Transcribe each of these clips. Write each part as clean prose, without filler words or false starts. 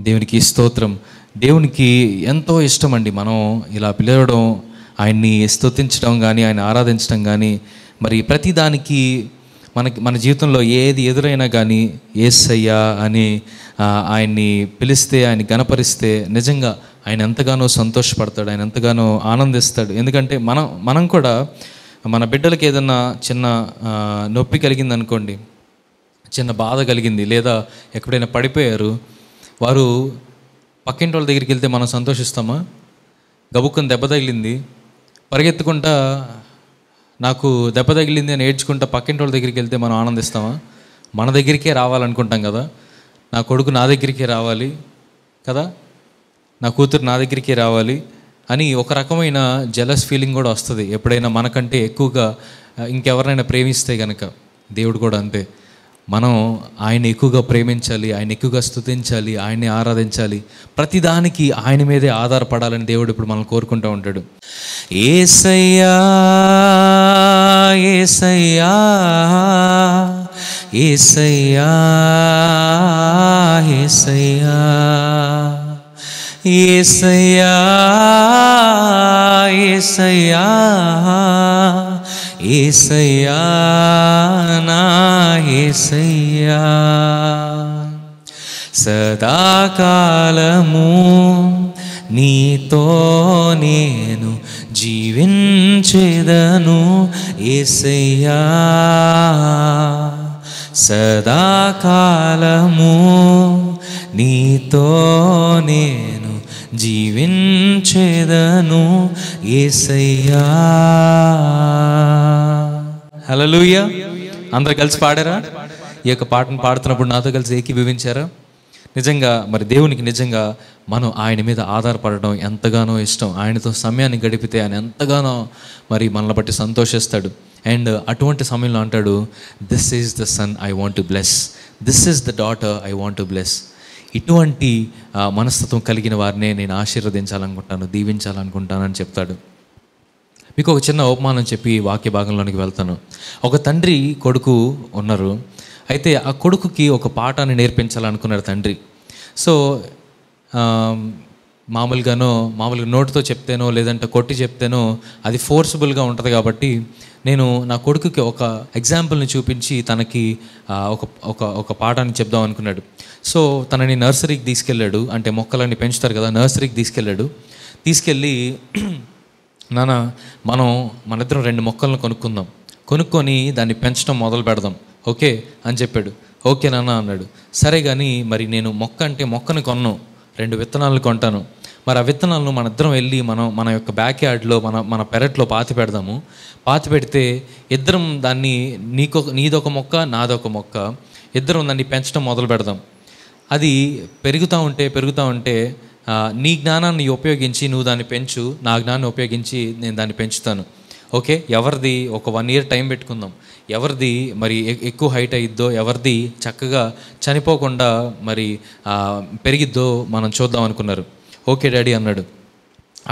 దేవునికి స్తోత్రం. దేవునికి ఎంతో ఇష్టం అండి మనం ఇలా పిలవడం, ఆయన్ని స్తుతించడం కానీ, ఆయన ఆరాధించడం కానీ. మరి ప్రతిదానికి మన జీవితంలో ఏది ఎదురైనా కానీ యేసయ్యా అని ఆయన్ని పిలిస్తే, ఆయన్ని గణపరిస్తే నిజంగా ఆయన ఎంతగానో సంతోషపడతాడు, ఆయన ఎంతగానో ఆనందిస్తాడు. ఎందుకంటే మనం కూడా మన బిడ్డలకి ఏదన్నా చిన్న నొప్పి కలిగింది అనుకోండి, చిన్న బాధ కలిగింది, లేదా ఎక్కడైనా పడిపోయారు, వారు పక్కింటి వాళ్ళ దగ్గరికి వెళ్తే మనం సంతోషిస్తామా? గబుక్కుని దెబ్బ తగిలింది, పరిగెత్తుకుంటా నాకు దెబ్బ తగిలింది అని ఏడ్చుకుంటా పక్కింటి వాళ్ళ దగ్గరికి వెళ్తే మనం ఆనందిస్తామా? మన దగ్గరికే రావాలనుకుంటాం కదా. నా కొడుకు నా దగ్గరికే రావాలి కదా, నా కూతురు నా దగ్గరికే రావాలి అని ఒక రకమైన జెలస్ ఫీలింగ్ కూడా వస్తుంది ఎప్పుడైనా మనకంటే ఎక్కువగా ఇంకెవరినైనా ప్రేమిస్తే కనుక. దేవుడు కూడా అంతే, మనం ఆయన ఎక్కువగా ప్రేమించాలి, ఆయన ఎక్కువగా స్తుతించాలి, ఆయన్ని ఆరాధించాలి, ప్రతిదానికి ఆయన మీదే ఆధారపడాలని దేవుడు ఇప్పుడు మనం కోరుకుంటూ ఉంటాడు. యేసయ్యా యేసయ్యా యేసయ్యా యేసయ్యా యేసయ్యా యేసయ్యా యేసయ్యా నా యేసయ్యా, సదాకాలము నీతో నేను జీవించెదను యేసయ్యా, సదాకాలము నీతో నేను జీవించెదను యేసయ్యా. హల్లెలూయా. అందరు కలిసి పాడారా? ఈ యొక్క పాటను పాడుతున్నప్పుడు నాతో కలిసి ఏకీభవించారా? నిజంగా మరి దేవునికి నిజంగా మనం ఆయన మీద ఆధారపడడం ఎంతగానో ఇష్టం. ఆయనతో సమయాన్ని గడిపితే ఆయన ఎంతగానో మరి మనల్ని బట్టి సంతోషిస్తాడు. అండ్ అటువంటి సమయంలో అంటాడు, this is the son I want to bless, this is the daughter I want to bless. ఇటువంటి మనస్తత్వం కలిగిన వారినే నేను ఆశీర్వదించాలనుకుంటాను, దీవించాలనుకుంటానని చెప్తాడు. మీకు ఒక చిన్న ఉపమానం చెప్పి వాక్య భాగంలోనికి వెళ్తాను. ఒక తండ్రి కొడుకు ఉన్నారు. అయితే ఆ కొడుకుకి ఒక పాఠాన్ని నేర్పించాలనుకున్నాడు తండ్రి. సో మామూలుగా నోటితో చెప్తేనో లేదంటే కొట్టి చెప్తేనో అది ఫోర్స్బుల్గా ఉంటుంది. కాబట్టి నేను నా కొడుకుకి ఒక ఎగ్జాంపుల్ని చూపించి తనకి ఒక పాఠాన్ని చెప్దాం అనుకున్నాడు. సో తనని నర్సరీకి తీసుకెళ్ళాడు. అంటే మొక్కలన్నీ పెంచుతారు కదా, నర్సరీకి తీసుకెళ్ళి నాన్న మన ఇద్దరం 2 మొక్కలను కొనుక్కొని దాన్ని పెంచడం మొదలు పెడదాం, ఓకే అని చెప్పాడు. ఓకే నాన్న అన్నాడు. సరే కానీ మరి నేను మొక్కను కొన్నాను, 2 విత్తనాలను కొంటాను. మరి ఆ విత్తనాలను మన ఇద్దరం వెళ్ళి మన యొక్క బ్యాక్ యార్డ్లో మన పెరట్లో పాతి పెడితే ఇద్దరం దాన్ని నీదొక మొక్క నాదొక మొక్క, ఇద్దరం దాన్ని పెంచడం మొదలు పెడదాం. అది పెరుగుతూ ఉంటే నీ జ్ఞానాన్ని ఉపయోగించి నువ్వు దాన్ని పెంచు, నా జ్ఞానాన్ని ఉపయోగించి నేను దాన్ని పెంచుతాను. ఓకే, ఎవరిది ఒక 1 year టైం పెట్టుకుందాం, ఎవరిది మరి ఎక్కువ హైట్ అయిద్దో, ఎవరిది చక్కగా చనిపోకుండా మరి పెరిగిద్దో మనం చూద్దాం అనుకున్నారు. ఓకే డాడీ అన్నాడు.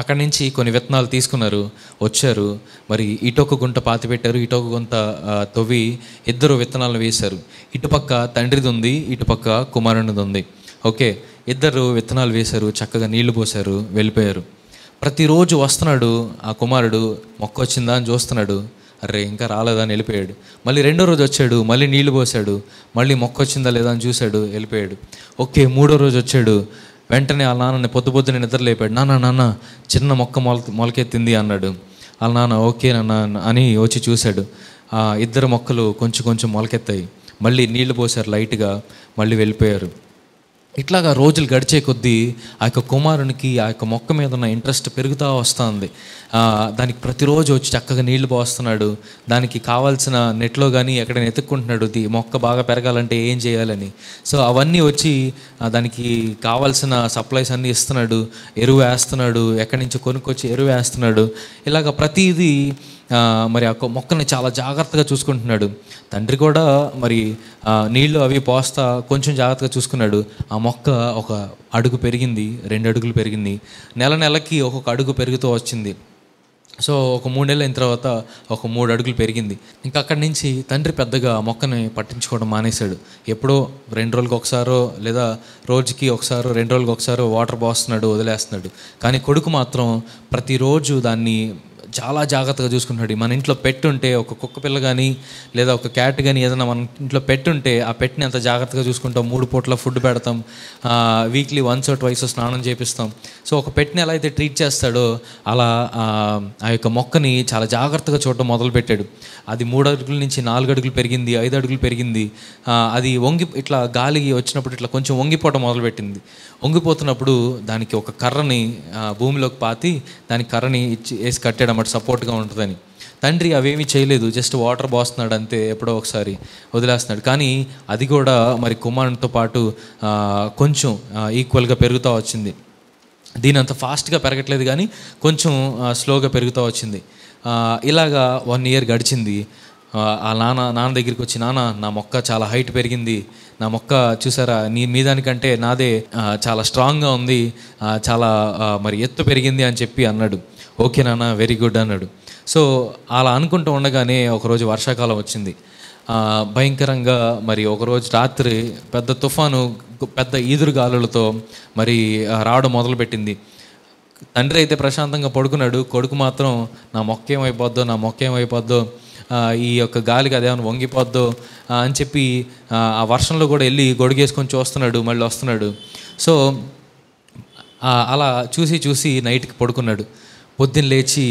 అక్కడి నుంచి కొన్ని విత్తనాలు తీసుకున్నారు, వచ్చారు. మరి ఇటొక గుంట పాతి పెట్టారు, ఇటొక గుంట తవ్వి 2 విత్తనాలను వేశారు. ఇటుపక్క తండ్రిది ఉంది, ఇటుపక్క కుమారునిది ఉంది. ఓకే, 2 విత్తనాలు వేశారు, చక్కగా నీళ్లు పోశారు, వెళ్ళిపోయారు. ప్రతిరోజు వస్తున్నాడు ఆ కుమారుడు, మొక్క వచ్చిందా అని చూస్తున్నాడు. అరే ఇంకా రాలేదా అని వెళ్ళిపోయాడు. మళ్ళీ 2వ రోజు వచ్చాడు, మళ్ళీ నీళ్లు పోసాడు, మళ్ళీ మొక్క వచ్చిందా లేదా అని చూశాడు, వెళ్ళిపోయాడు. ఓకే, 3వ రోజు వచ్చాడు. వెంటనే వాళ్ళ నాన్నని పొద్దునే నిద్ర లేపాడు. నాన్న చిన్న మొక్క మొలకెత్తింది అన్నాడు. వాళ్ళ నాన్న ఓకే నాన్న అని వచ్చి చూశాడు. 2 మొక్కలు కొంచెం మొలకెత్తాయి. మళ్ళీ నీళ్లు పోసారు లైట్గా, మళ్ళీ వెళ్ళిపోయారు. ఇట్లాగా రోజులు గడిచే కొద్దీ ఆ యొక్క కుమారునికి ఆ యొక్క మొక్క మీద ఉన్న ఇంట్రెస్ట్ పెరుగుతూ వస్తుంది. దానికి ప్రతిరోజు వచ్చి చక్కగా నీళ్లు పోస్తున్నాడు, దానికి కావాల్సిన నెట్లో కానీ ఎక్కడైనా ఎత్తుక్కుంటున్నాడు మొక్క బాగా పెరగాలంటే ఏం చేయాలని. సో అవన్నీ వచ్చి దానికి కావాల్సిన సప్లైస్ అన్నీ ఇస్తున్నాడు, ఎరువు వేస్తున్నాడు, ఎక్కడి నుంచి కొనుక్కొచ్చి ఎరువు వేస్తున్నాడు. ఇలాగ ప్రతిదీ మరి ఆ మొక్కని చాలా జాగ్రత్తగా చూసుకుంటున్నాడు. తండ్రి కూడా మరి నీళ్లు అవి పోస్తా కొంచెం జాగ్రత్తగా చూసుకున్నాడు. ఆ మొక్క 1 అడుగు పెరిగింది, 2 అడుగులు పెరిగింది, నెలకి ఒక్కొక్క అడుగు పెరుగుతూ వచ్చింది. సో ఒక 3 నెలలు అయిన తర్వాత ఒక 3 అడుగులు పెరిగింది. ఇంకా అక్కడి నుంచి తండ్రి పెద్దగా ఆ మొక్కని పట్టించుకోవడం మానేశాడు. ఎప్పుడో 2 రోజులకు ఒకసారో లేదా రోజుకి ఒకసారో 2 రోజులకు ఒకసారో వాటర్ పోస్తున్నాడు, వదిలేస్తున్నాడు. కానీ కొడుకు మాత్రం ప్రతిరోజు దాన్ని చాలా జాగ్రత్తగా చూసుకుంటున్నాడు. మన ఇంట్లో పెట్టుంటే ఒక కుక్క పిల్ల కానీ లేదా ఒక క్యాట్ కానీ ఏదైనా మన ఇంట్లో పెట్టుంటే ఆ పెట్ని అంత జాగ్రత్తగా చూసుకుంటాం. 3 పూట్ల ఫుడ్ పెడతాం, వీక్లీ వన్స్ ఆర్ ట్వైస్ స్నానం చేపిస్తాం. సో ఒక పెట్ని ఎలా అయితే ట్రీట్ చేస్తాడో అలా ఆ యొక్క మొక్కని చాలా జాగ్రత్తగా చూడటం మొదలుపెట్టాడు. అది 3 అడుగుల నుంచి 4 అడుగులు పెరిగింది, 5 అడుగులు పెరిగింది. అది ఇట్లా గాలి వచ్చినప్పుడు ఇట్లా కొంచెం వంగిపోవటం మొదలుపెట్టింది. వంగిపోతున్నప్పుడు దానికి ఒక కర్రని భూమిలోకి పాతి దానికి కర్రని వేసి కట్టాడు అన్నమాట, సపోర్ట్గా ఉంటుందని. తండ్రి అవేమీ చేయలేదు, జస్ట్ వాటర్ పోస్తున్నాడు అంతే, ఎప్పుడో ఒకసారి వదిలేస్తున్నాడు. కానీ అది కూడా మరి కుమారునితో పాటు కొంచెం ఈక్వల్గా పెరుగుతూ వచ్చింది. దీని అంత ఫాస్ట్గా పెరగట్లేదు కానీ కొంచెం స్లోగా పెరుగుతూ వచ్చింది. ఇలాగా 1 ఇయర్ గడిచింది. ఆ నాన్న దగ్గరికి వచ్చి, నాన్న నా మొక్క చాలా హైట్ పెరిగింది, నా మొక్క చూసారా మీ దానికంటే నాదే చాలా స్ట్రాంగ్గా ఉంది, చాలా మరి ఎత్తు పెరిగింది అని చెప్పి అన్నాడు. ఓకే నాన్న, వెరీ గుడ్ అన్నాడు. సో అలా అనుకుంటూ ఉండగానే ఒకరోజు వర్షాకాలం వచ్చింది. భయంకరంగా మరి ఒకరోజు రాత్రి పెద్ద తుఫాను, పెద్ద ఈదురుగాలులతో మరి రావడం మొదలుపెట్టింది. తండ్రి అయితే ప్రశాంతంగా పడుకున్నాడు. కొడుకు మాత్రం నా మొక్క ఏమైపోద్దో, ఈ యొక్క గాలికి అదేమైనా వంగిపోద్దో అని చెప్పి ఆ వర్షంలో కూడా వెళ్ళి గొడుగేసుకొని చూస్తున్నాడు, మళ్ళీ వస్తున్నాడు. సో అలా చూసి నైట్కి పడుకున్నాడు. పొద్దున్న లేచి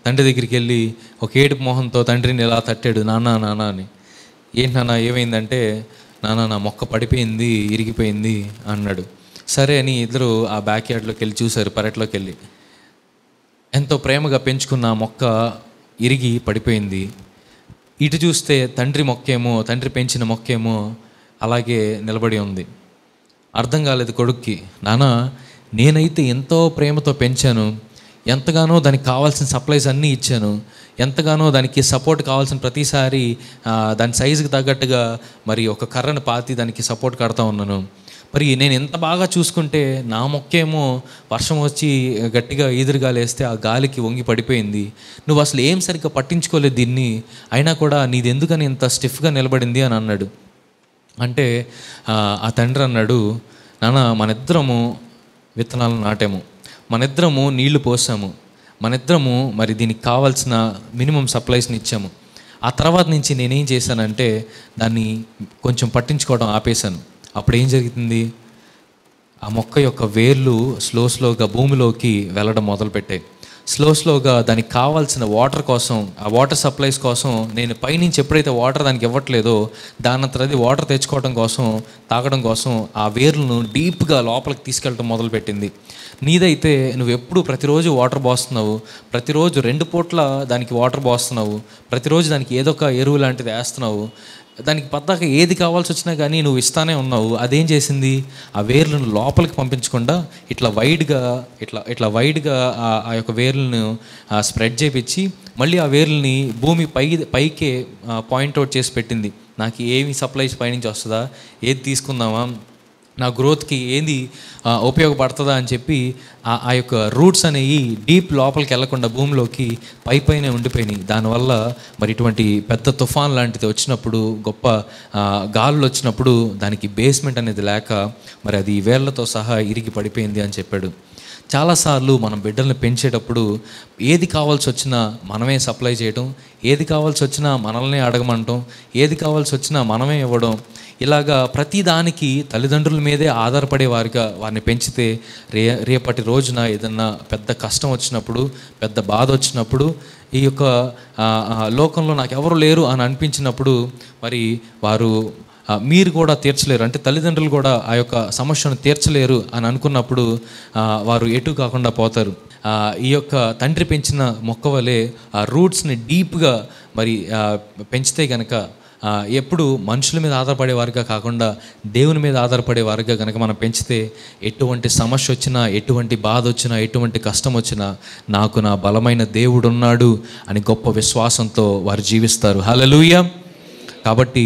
తండ్రి దగ్గరికి వెళ్ళి ఒక ఏడుపు మొహంతో తండ్రిని ఇలా తట్టాడు, నాన్న అని. ఏంటి నాన్న ఏమైందంటే, నాన్న నా మొక్క పడిపోయింది, ఇరిగిపోయింది అన్నాడు. సరే అని ఇద్దరు ఆ బ్యాక్ యార్డ్లోకి వెళ్ళి చూశారు, పెరట్లోకి వెళ్ళి. ఎంతో ప్రేమగా పెంచుకున్న మొక్క ఇరిగి పడిపోయింది. ఇటు చూస్తే తండ్రి పెంచిన మొక్కేమో అలాగే నిలబడి ఉంది. అర్థం కాలేదు కొడుక్కి. నాన్న నేనైతే ఎంతో ప్రేమతో పెంచాను, ఎంతగానో దానికి కావాల్సిన సప్లైస్ అన్నీ ఇచ్చాను, ఎంతగానో దానికి సపోర్ట్ కావాల్సిన ప్రతిసారి దాని సైజుకి తగ్గట్టుగా మరి ఒక కర్రను పాతి దానికి సపోర్ట్ కడతా ఉన్నాను. మరి నేను ఎంత బాగా చూసుకుంటే నా మొక్కేమో వర్షం వచ్చి గట్టిగా ఈదురుగాలి వేస్తే ఆ గాలికి వంగి పడిపోయింది. నువ్వు అసలు ఏం సరిగ్గా పట్టించుకోలేదు దీన్ని, అయినా కూడా నీది ఎందుకని ఇంత స్టిఫ్గా నిలబడింది అని అన్నాడు. అంటే ఆ తండ్రి అన్నాడు, నాన్న మనిద్దరము విత్తనాలను నాటాము, మనిద్దరము నీళ్లు పోసాము, మనిద్దరము మరి దీనికి కావాల్సిన మినిమం సప్లైస్ని ఇచ్చాము. ఆ తర్వాత నుంచి నేనేం చేశానంటే దాన్ని కొంచెం పట్టించుకోవడం ఆపేశాను. అప్పుడు ఏం జరుగుతుంది, ఆ మొక్క యొక్క వేర్లు స్లోగా భూమిలోకి వెళ్ళడం మొదలుపెట్టాయి. స్లోగా దానికి కావాల్సిన వాటర్ కోసం, ఆ వాటర్ సప్లైస్ కోసం నేను పైనుంచి ఎప్పుడైతే వాటర్ దానికి ఇవ్వట్లేదో దానంతట అది వాటర్ తెచ్చుకోవడం కోసం, తాగడం కోసం ఆ వేర్లను డీప్గా లోపలికి తీసుకెళ్ళడం మొదలుపెట్టింది. నీదైతే నువ్వు ఎప్పుడు ప్రతిరోజు వాటర్ పోస్తున్నావు, ప్రతిరోజు 2 పూట్ల దానికి వాటర్ పోస్తున్నావు, ప్రతిరోజు దానికి ఏదో ఒక ఎరువు లాంటిది వేస్తున్నావు, దానికి పద్దాక ఏది కావాల్సి వచ్చినా కానీ నువ్వు ఇస్తానే ఉన్నావు. అదేం చేసింది, ఆ వేర్లను లోపలికి పంపించకుండా ఇట్లా వైడ్గా ఆ యొక్క వేర్లను స్ప్రెడ్ చేపించి మళ్ళీ ఆ వేర్లని భూమి పైకే పాయింట్అవుట్ చేసి పెట్టింది. నాకు ఏమి సప్లైస్ పైనుంచి వస్తుందా, ఏది తీసుకుందామా, నా గ్రోత్కి ఏది ఉపయోగపడుతుందా అని చెప్పి ఆ యొక్క రూట్స్ అనేవి డీప్ లోపలికి వెళ్లకుండా భూమిలోకి పైనే ఉండిపోయినాయి. దానివల్ల మరి ఇటువంటి పెద్ద తుఫాన్ లాంటిది వచ్చినప్పుడు, గొప్ప గాలులు వచ్చినప్పుడు దానికి బేస్మెంట్ అనేది లేక మరి అది వేళ్లతో సహా ఇరిగి పడిపోయింది అని చెప్పాడు. చాలాసార్లు మనం బిడ్డల్ని పెంచేటప్పుడు ఏది కావాల్సి వచ్చినా మనమే సప్లై చేయడం, ఏది కావాల్సి వచ్చినా మనల్నే అడగమంటాం, ఏది కావాల్సి వచ్చినా మనమే ఇవ్వడం, ఇలాగా ప్రతిదానికి తల్లిదండ్రుల మీదే ఆధారపడే వారిని పెంచితే రేపటి రోజున ఏదన్నా పెద్ద కష్టం వచ్చినప్పుడు, పెద్ద బాధ వచ్చినప్పుడు, ఈ యొక్క లోకంలో నాకు ఎవరు లేరు అని అనిపించినప్పుడు మరి మీరు కూడా తీర్చలేరు, అంటే తల్లిదండ్రులు కూడా ఆ యొక్క సమస్యను తీర్చలేరు అని అనుకున్నప్పుడు వారు ఎటు కాకుండా పోతారు. ఈ యొక్క తండ్రి పెంచిన మొక్క వలె ఆ రూట్స్ని డీప్గా మరి పెంచితే కనుక ఎప్పుడు మనుషుల మీద ఆధారపడేవారుగా కాకుండా దేవుని మీద ఆధారపడేవారుగా కనుక మనం పెంచితే ఎటువంటి సమస్య వచ్చినా, ఎటువంటి బాధ వచ్చినా, ఎటువంటి కష్టం వచ్చినా నాకు నా బలమైన దేవుడు ఉన్నాడు అని గొప్ప విశ్వాసంతో వారు జీవిస్తారు. హల్లెలూయా. కాబట్టి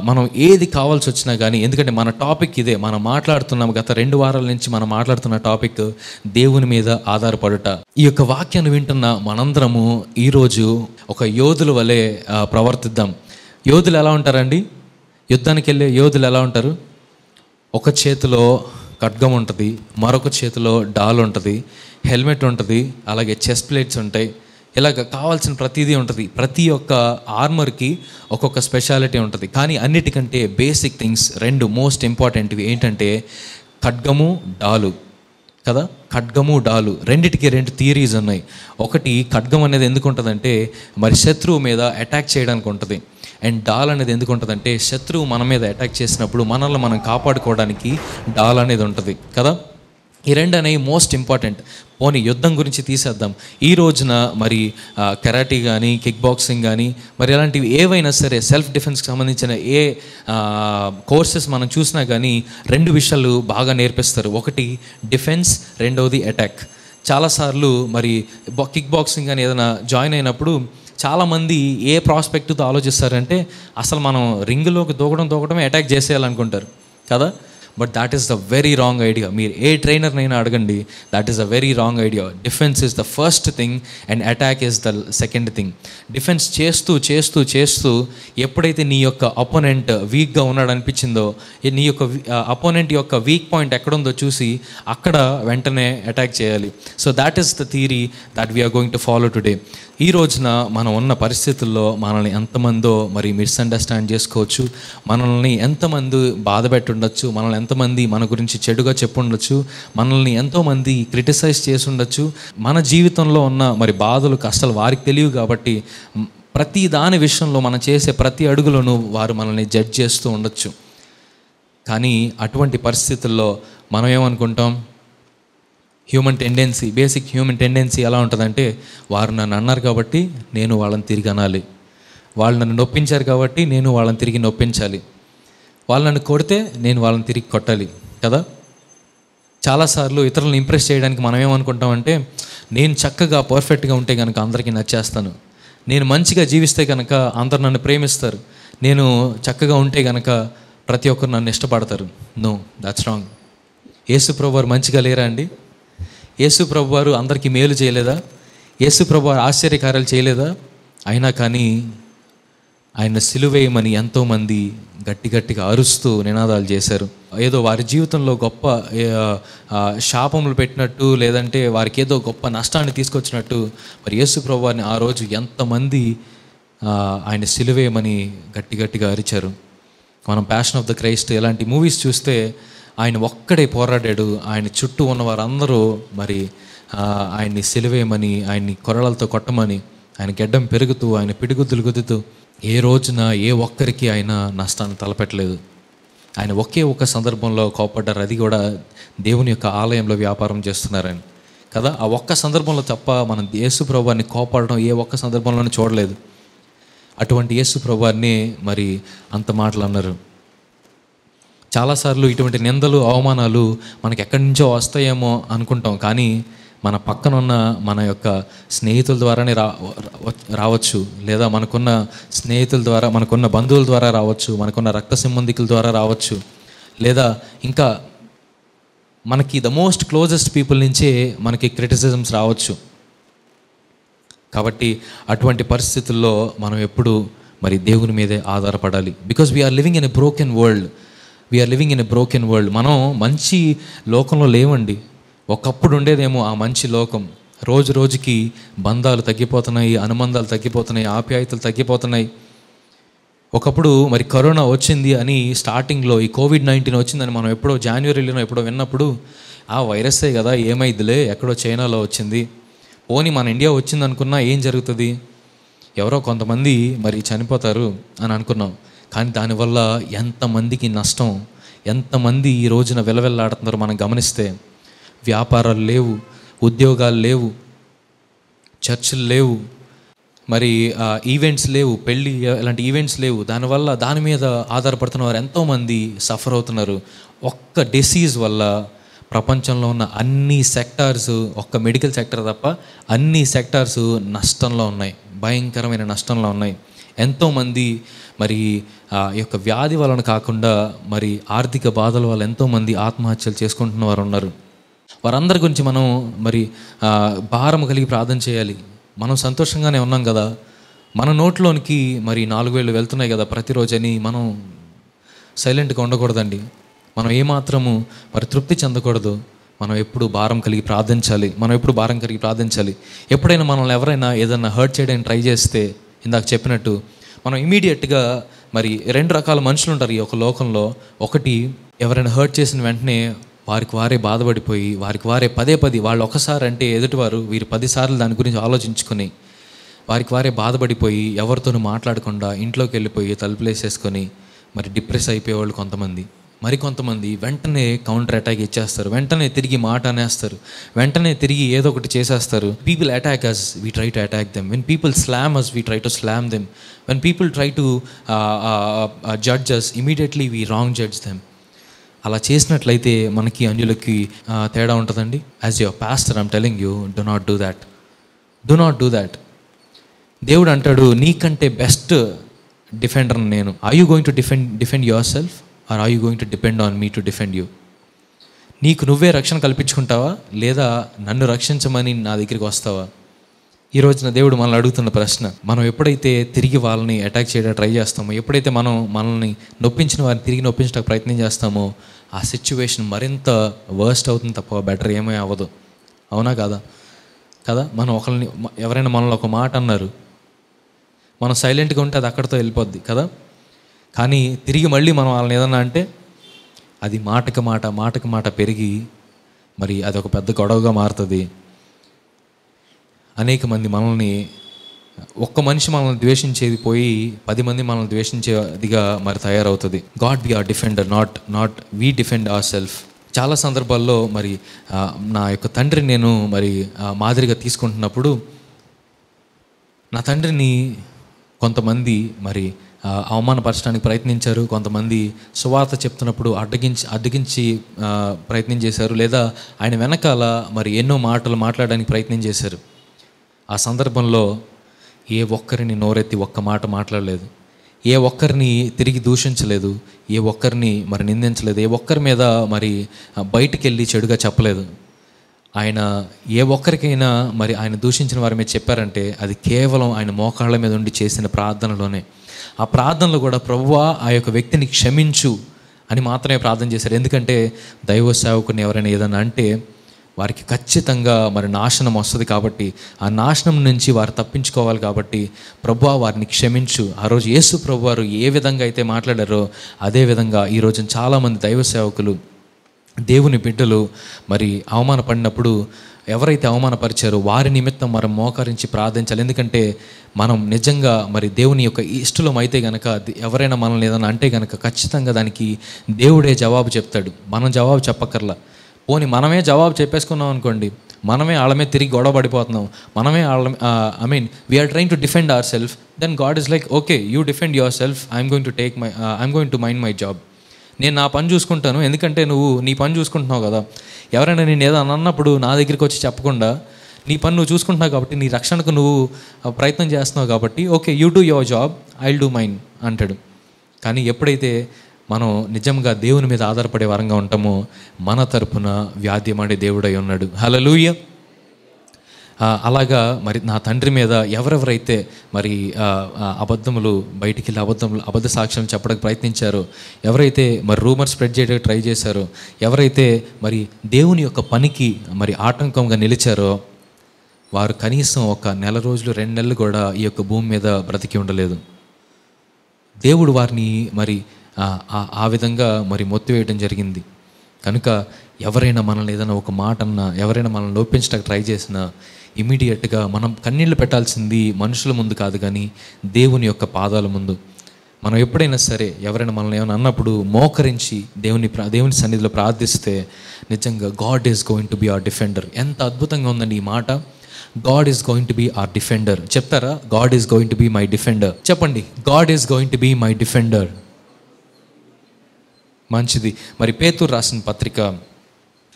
మనం ఏది కావాల్సి వచ్చినా కానీ, ఎందుకంటే మన టాపిక్ ఇదే, మనం మాట్లాడుతున్నాం గత 2 వారాల నుంచి మనం మాట్లాడుతున్న టాపిక్ దేవుని మీద ఆధారపడుట. ఈ యొక్క వాక్యాన్ని వింటున్న మనందరము ఈరోజు ఒక యోధుల వలె ప్రవర్తిద్దాం. యోధులు ఎలా ఉంటారండి? యుద్ధానికి వెళ్ళే యోధులు ఎలా ఉంటారు? ఒక చేతిలో ఖడ్గం ఉంటుంది, మరొక చేతిలో డాల్ ఉంటుంది, హెల్మెట్ ఉంటుంది, అలాగే చెస్ట్ ప్లేట్స్ ఉంటాయి. ఇలాగ కావాల్సిన ప్రతిదీ ఉంటుంది. ప్రతి ఒక్క ఆర్మర్కి ఒక్కొక్క స్పెషాలిటీ ఉంటుంది. కానీ అన్నిటికంటే బేసిక్ థింగ్స్ 2 మోస్ట్ ఇంపార్టెంట్వి ఏంటంటే ఖడ్గము, డాలు కదా. ఖడ్గము, డాలు రెండిటికి 2 థియరీస్ ఉన్నాయి. ఒకటి, ఖడ్గం అనేది ఎందుకు ఉంటుందంటే మరి శత్రువు మీద అటాక్ చేయడానికి ఉంటుంది. అండ్ డాల్ అనేది ఎందుకు ఉంటుందంటే శత్రువు మన మీద అటాక్ చేసినప్పుడు మనల్ని మనం కాపాడుకోవడానికి డాల్ అనేది ఉంటుంది కదా. ఈ 2 అనేవి మోస్ట్ ఇంపార్టెంట్. పోనీ యుద్ధం గురించి తీసేద్దాం. ఈ రోజున మరి కరాటీ కానీ, కిక్ బాక్సింగ్ కానీ, మరి అలాంటివి ఏవైనా సరే సెల్ఫ్ డిఫెన్స్కి సంబంధించిన ఏ కోర్సెస్ మనం చూసినా కానీ 2 విషయాలు బాగా నేర్పిస్తారు. ఒకటి డిఫెన్స్, రెండవది అటాక్. చాలాసార్లు మరి కిక్ బాక్సింగ్ కానీ ఏదైనా జాయిన్ అయినప్పుడు చాలామంది ఏ ప్రాస్పెక్ట్తో ఆలోచిస్తారంటే అసలు మనం రింగులోకి దూకడమే అటాక్ చేసేయాలనుకుంటారు కదా. But that is the very wrong idea. మీరు ఏ ట్రైనర్నైనా అడగండి, that is the very wrong idea. Defence is the first thing and attack is the second thing. Defence చేస్తూ ఎప్పుడైతే నీ యొక్క అపోనెంట్ వీక్గా ఉన్నాడు అనిపించిందో, నీ యొక్క అపోనెంట్ యొక్క వీక్ పాయింట్ ఎక్కడుందో చూసి అక్కడ వెంటనే అటాక్ చేయాలి. So that is the theory that we are going to follow today. ఈ రోజున మనం ఉన్న పరిస్థితుల్లో మనల్ని ఎంతమందో మరి మిస్అండర్స్టాండ్ చేసుకోవచ్చు, మనల్ని ఎంతమంది బాధ పెట్టుండొచ్చు, మనల్ని ఎంతమంది మన గురించి చెడుగా చెప్పుండొచ్చు, మనల్ని ఎంతోమంది క్రిటిసైజ్ చేసి ఉండొచ్చు. మన జీవితంలో ఉన్న మరి బాధలు, కష్టాలు వారికి తెలియవు కాబట్టి ప్రతి దాని విషయంలో మనం చేసే ప్రతి అడుగులోనూ వారు మనల్ని జడ్జ్ చేస్తూ ఉండొచ్చు. కానీ అటువంటి పరిస్థితుల్లో మనం ఏమనుకుంటాం? బేసిక్ హ్యూమన్ టెండెన్సీ ఎలా ఉంటుందంటే, వారు నన్ను అన్నారు కాబట్టి నేను వాళ్ళని తిరిగి అనాలి, వాళ్ళు నన్ను నొప్పించారు కాబట్టి నేను వాళ్ళని తిరిగి నొప్పించాలి, వాళ్ళు నన్ను కొడితే నేను వాళ్ళని తిరిగి కొట్టాలి కదా. చాలాసార్లు ఇతరులను ఇంప్రెస్ చేయడానికి మనం ఏమనుకుంటామంటే, నేను చక్కగా పర్ఫెక్ట్గా ఉంటే కనుక అందరికీ నచ్చేస్తాను, నేను మంచిగా జీవిస్తే కనుక అందరు నన్ను ప్రేమిస్తారు, నేను చక్కగా ఉంటే కనుక ప్రతి ఒక్కరు నన్ను ఇష్టపడతారు. No, that's wrong. యేసు ప్రభువారు మంచిగా లేరా అండి? యేసు ప్రభువారు అందరికీ మేలు చేయలేదా? యేసు ప్రభువారు ఆశ్చర్యకార్యాలు చేయలేదా? అయినా కానీ ఆయన సిలువేయమని ఎంతోమంది గట్టిగా అరుస్తూ నినాదాలు చేశారు. ఏదో వారి జీవితంలో గొప్ప శాపములు పెట్టినట్టు, లేదంటే వారికి ఏదో గొప్ప నష్టాన్ని తీసుకొచ్చినట్టు మరి యేసు ప్రభువారిని ఆ రోజు ఎంతమంది ఆయన సిలువేయమని గట్టిగా అరిచారు. మనం ప్యాషన్ ఆఫ్ ద క్రైస్ట్ ఇలాంటి మూవీస్ చూస్తే ఆయన ఒక్కడే పోరాడాడు. ఆయన చుట్టూ ఉన్న వారందరూ మరి ఆయన్ని సిలువేయమని, ఆయన్ని కొరలతో కొట్టమని, ఆయన గెడ్డం పెరుగుతూ, ఆయన పిడిగుద్దులు గుద్దుతూ ఏ రోజున ఏ ఒక్కరికి ఆయన నష్టాన్ని తలపెట్టలేదు. ఆయన ఒకే ఒక సందర్భంలో కోపడ్డారు, అది కూడా దేవుని యొక్క ఆలయంలో వ్యాపారం చేస్తున్నారని కదా. ఆ ఒక్క సందర్భంలో తప్ప మనం యేసు ప్రభువారిని కోపడడం ఏ ఒక్క సందర్భంలోనూ చూడలేదు. అటువంటి యేసు ప్రభువారిని మరి అంత మాటలు అన్నారు. చాలాసార్లు ఇటువంటి నిందలు, అవమానాలు మనకి ఎక్కడి నుంచో వస్తాయేమో అనుకుంటాం, కానీ మన పక్కనున్న మన యొక్క స్నేహితుల ద్వారానే రావచ్చు, లేదా మనకున్న స్నేహితుల ద్వారా, మనకున్న బంధువుల ద్వారా రావచ్చు, మనకున్న రక్త సంబంధికుల ద్వారా రావచ్చు, లేదా ఇంకా మనకి ద మోస్ట్ క్లోజెస్ట్ పీపుల్ నుంచే మనకి క్రిటిసిజమ్స్ రావచ్చు. కాబట్టి అటువంటి పరిస్థితుల్లో మనం ఎప్పుడు మరి దేవుని మీదే ఆధారపడాలి. Because we are living in a broken world. మనం మంచి లోకంలో లేవండి. ఒకప్పుడు ఉండేదేమో ఆ మంచి లోకం. రోజుకి బంధాలు తగ్గిపోతున్నాయి, అనుబంధాలు తగ్గిపోతున్నాయి, ఆప్యాయతలు తగ్గిపోతున్నాయి. ఒకప్పుడు మరి కరోనా వచ్చింది అని స్టార్టింగ్లో ఈ COVID-19 వచ్చిందని మనం ఎప్పుడో జనవరిలో ఎప్పుడో విన్నప్పుడు, ఆ వైరస్సే కదా, ఏమైందిలే, ఎక్కడో చైనాలో వచ్చింది, పోనీ మన ఇండియా వచ్చింది అనుకున్నా ఏం జరుగుతుంది, ఎవరో కొంతమంది మరి చనిపోతారు అని అనుకున్నాం. కానీ దానివల్ల ఎంతమందికి నష్టం, ఎంతమంది ఈ రోజున విలవిల్లాడుతున్నారో మనం గమనిస్తే, వ్యాపారాలు లేవు, ఉద్యోగాలు లేవు, చర్చిలు లేవు, మరి ఈవెంట్స్ లేవు, పెళ్ళి ఇలాంటి ఈవెంట్స్ లేవు. దానివల్ల దాని మీద ఆధారపడుతున్న వారు ఎంతోమంది సఫర్ అవుతున్నారు. ఒక్క డిసీజ్ వల్ల ప్రపంచంలో ఉన్న అన్ని సెక్టార్స్, ఒక్క మెడికల్ సెక్టర్ తప్ప అన్ని సెక్టార్స్ నష్టంలో ఉన్నాయి, భయంకరమైన నష్టంలో ఉన్నాయి. ఎంతోమంది మరి ఈ యొక్క వ్యాధి వలన కాకుండా మరి ఆర్థిక బాధల వల్ల ఎంతోమంది ఆత్మహత్యలు చేసుకుంటున్న వారు ఉన్నారు. వారందరి గురించి మనం మరి భారం కలిగి ప్రార్థన చేయాలి. మనం సంతోషంగానే ఉన్నాం కదా, మన నోట్లోనికి మరి 4,000 వెళ్తున్నాయి కదా ప్రతిరోజని మనం సైలెంట్గా ఉండకూడదండి. మనం ఏమాత్రము మరి తృప్తి చెందకూడదు. మనం ఎప్పుడు భారం కలిగి ప్రార్థించాలి. ఎప్పుడైనా మనల్ని ఎవరైనా ఏదైనా హర్ట్ చేయడానికి ట్రై చేస్తే, ఇందాక చెప్పినట్టు మనం ఇమీడియట్గా మరి 2 రకాల మనుషులు ఉంటారు ఈ ఒక లోకంలో. ఒకటి, ఎవరైనా హర్ట్ చేసిన వెంటనే వారికి వారే బాధపడిపోయి వారికి వారే పదే వాళ్ళు ఒకసారి అంటే ఎదుటివారు వీరు 10 సార్లు దాని గురించి ఆలోచించుకొని వారికి వారే బాధపడిపోయి ఎవరితోనూ మాట్లాడకుండా ఇంట్లోకి వెళ్ళిపోయి తలుపులేసేసుకొని మరి డిప్రెస్ అయిపోయేవాళ్ళు కొంతమంది. మరికొంతమంది వెంటనే కౌంటర్ అటాక్ ఇచ్చేస్తారు, వెంటనే తిరిగి మాట అనేస్తారు, వెంటనే తిరిగి ఏదో ఒకటి చేసేస్తారు. People attack us, we try to attack them. When people slam us, we try to slam them. When people try to judge us, immediately we wrong judge them. అలా చేసినట్లయితే మనకి అన్యులకి తేడా ఉంటుందండి. As your pastor I'm telling you, do not do that. దేవుడు అంటాడు, నీకంటే best defender నేను. Are you going to defend yourself or are you going to depend on me to defend you? నీకు నువ్వే రక్షణ కల్పించుకుంటావా, లేదా నన్ను రక్షించమని నా దగ్గరికి వస్తావా? ఈ రోజున దేవుడు మనల్ని అడుగుతున్న ప్రశ్న. మనం ఎప్పుడైతే తిరిగి వాళ్ళని అటాక్ చేయడానికి ట్రై చేస్తామో, ఎప్పుడైతే మనల్ని నొప్పించిన వారిని తిరిగి నొప్పించడానికి ప్రయత్నం చేస్తామో, ఆ సిచ్యువేషన్ మరింత వర్స్ట్ అవుతుంది తప్ప బెటర్ ఏమీ అవ్వదు. అవునా కదా? మనం ఎవరైనా మనల్ని ఒక మాట అన్నారు, మనం సైలెంట్గా ఉంటే అది అక్కడితో వెళ్ళిపోద్ది కదా. కానీ తిరిగి మళ్ళీ మనం వాళ్ళని ఏదన్నా అంటే అది మాటకి మాట పెరిగి మరి అది ఒక పెద్ద గొడవగా మారుతుంది. అనేక మంది ఒక్క మనిషి మనల్ని ద్వేషించేది పోయి 10 మంది మనల్ని ద్వేషించేదిగా మరి తయారవుతుంది. God be our defender, not we defend ourself. చాలా సందర్భాల్లో మరి నా యొక్క తండ్రిని నేను మరి మాదిరిగా తీసుకుంటున్నప్పుడు, నా తండ్రిని కొంతమంది మరి అవమానపరచడానికి ప్రయత్నించారు, కొంతమంది సువార్త చెప్తున్నప్పుడు అడ్డగించి ప్రయత్నం చేశారు, లేదా ఆయన వెనకాల మరి ఎన్నో మాటలు మాట్లాడడానికి ప్రయత్నం చేశారు. ఆ సందర్భంలో ఏ ఒక్కరిని నోరెత్తి ఒక్క మాట మాట్లాడలేదు, ఏ ఒక్కరిని తిరిగి దూషించలేదు, ఏ ఒక్కరిని మరి నిందించలేదు, ఏ ఒక్కరి మీద మరి బయటికి వెళ్ళి చెడుగా చెప్పలేదు. ఆయన ఏ ఒక్కరికైనా మరి ఆయన దూషించిన వారి మీద చెప్పారంటే అది కేవలం ఆయన మోకాళ్ళ మీద ఉండి చేసిన ప్రార్థనలోనే. ఆ ప్రార్థనలో కూడా ప్రభువా ఆ యొక్క వ్యక్తిని క్షమించు అని మాత్రమే ప్రార్థన చేశారు. ఎందుకంటే దైవ సేవకుని ఎవరైనా ఏదైనా అంటే వారికి ఖచ్చితంగా మరి నాశనం వస్తుంది కాబట్టి, ఆ నాశనం నుంచి వారు తప్పించుకోవాలి కాబట్టి ప్రభువా వారిని క్షమించు. ఆ రోజు యేసు ప్రభువారు ఏ విధంగా అయితే మాట్లాడారో అదే విధంగా ఈరోజు చాలామంది దైవ సేవకులు, దేవుని బిడ్డలు మరి అవమానపడినప్పుడు ఎవరైతే అవమానపరిచారో వారి నిమిత్తం మనం మోకరించి ప్రార్థించాలి. ఎందుకంటే మనం నిజంగా మరి దేవుని యొక్క ఇష్టలం అయితే గనక, ఎవరైనా మనల్ని ఏదైనా అంటే గనక ఖచ్చితంగా దానికి దేవుడే జవాబు చెప్తాడు. మనం జవాబు చెప్పక్కర్లా. పోనీ మనమే జవాబు చెప్పేసుకున్నాం అనుకోండి, మనమే వాళ్ళ మీద తిరిగి గొడవ పడిపోతున్నాం, మనమే we are trying to defend ourself. Then God is like, okay you defend yourself, I'm going to mind my job. నేను నా పని చూసుకుంటాను, ఎందుకంటే నువ్వు నీ పని చూసుకుంటున్నావు కదా. ఎవరైనా నేను ఏదో అన్నప్పుడు నా దగ్గరికి వచ్చి చెప్పకుండా నీ పని నువ్వు చూసుకుంటున్నావు కాబట్టి, నీ రక్షణకు నువ్వు ప్రయత్నం చేస్తున్నావు కాబట్టి, okay you do your job, I will do mine అంటాడు. కానీ ఎప్పుడైతే మనం నిజంగా దేవుని మీద ఆధారపడే వరంగా ఉంటామో, మన తరపున వ్యాధ్యమాడే దేవుడై ఉన్నాడు. హల్లెలూయా. అలాగా మరి నా తండ్రి మీద ఎవరెవరైతే మరి అబద్ధములు బయటికి వెళ్ళి అబద్ధ సాక్ష్యం చెప్పడానికి ప్రయత్నించారో, ఎవరైతే మరి రూమర్ స్ప్రెడ్ చేయడానికి ట్రై చేశారో, ఎవరైతే మరి దేవుని యొక్క పనికి మరి ఆటంకంగా నిలిచారో, వారు కనీసం ఒక 1 నెల రోజులు 2 నెలలు కూడా ఈ యొక్క భూమి మీద బ్రతికి ఉండలేదు. దేవుడు వారిని మరి ఆ విధంగా మరి మొత్తివేయడం జరిగింది. కనుక ఎవరైనా మనల్ని ఏదైనా ఒక మాట అన్నా, ఎవరైనా మనల్ని లోపించడానికి ట్రై చేసినా ఇమీడియట్గా మనం కన్నీళ్ళు పెట్టాల్సింది మనుషుల ముందు కాదు, కానీ దేవుని యొక్క పాదాల ముందు. మనం ఎప్పుడైనా సరే ఎవరైనా మనల్ని ఏమైనా అన్నప్పుడు మోకరించి దేవుని సన్నిధిలో ప్రార్థిస్తే నిజంగా God is going to be our defender. ఎంత అద్భుతంగా ఉందండి ఈ మాట. God is going to be our defender. చెప్తారా? God is going to be my defender. చెప్పండి, God is going to be my defender. మంచిది. మరి పేతురు రాసిన పత్రిక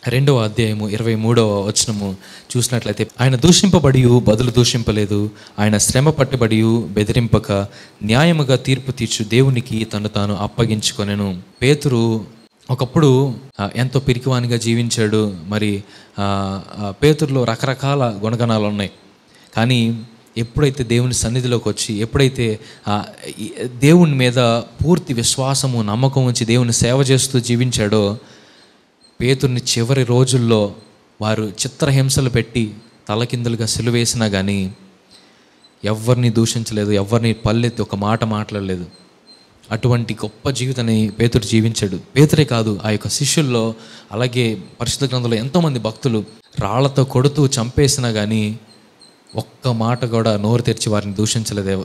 2వ అధ్యాయము 23వ వచనము చూసినట్లయితే, ఆయన దూషింపబడి బదులు దూషింపలేదు, ఆయన శ్రమ పట్టుబడి బెదిరింపక న్యాయముగా తీర్పు తీర్చు దేవునికి తను తాను అప్పగించుకొనెను. పేతురు ఒకప్పుడు ఎంతో పిరికివానిగా జీవించాడు. మరి పేతురులో రకరకాల గుణగణాలు ఉన్నాయి. కానీ ఎప్పుడైతే దేవుని సన్నిధిలోకి వచ్చి, ఎప్పుడైతే దేవుని మీద పూర్తి విశ్వాసము నమ్మకం ఉంచి దేవుని సేవ చేస్తూ జీవించాడో, పేతుర్ని చివరి రోజుల్లో వారు చిత్రహింసలు పెట్టి తలకిందులుగా సిలువేసినా కానీ ఎవరిని దూషించలేదు, ఎవరిని పల్లెత్తి ఒక మాట మాట్లాడలేదు. అటువంటి గొప్ప జీవితాన్ని పేతురు జీవించాడు. పేతురే కాదు, ఆ యొక్క శిష్యుల్లో, అలాగే పరిశుద్ధ గ్రంథంలో ఎంతోమంది భక్తులు రాళ్లతో కొడుతూ చంపేసినా కానీ ఒక్క మాట కూడా నోరు తెరిచి వారిని దూషించలేదేవో.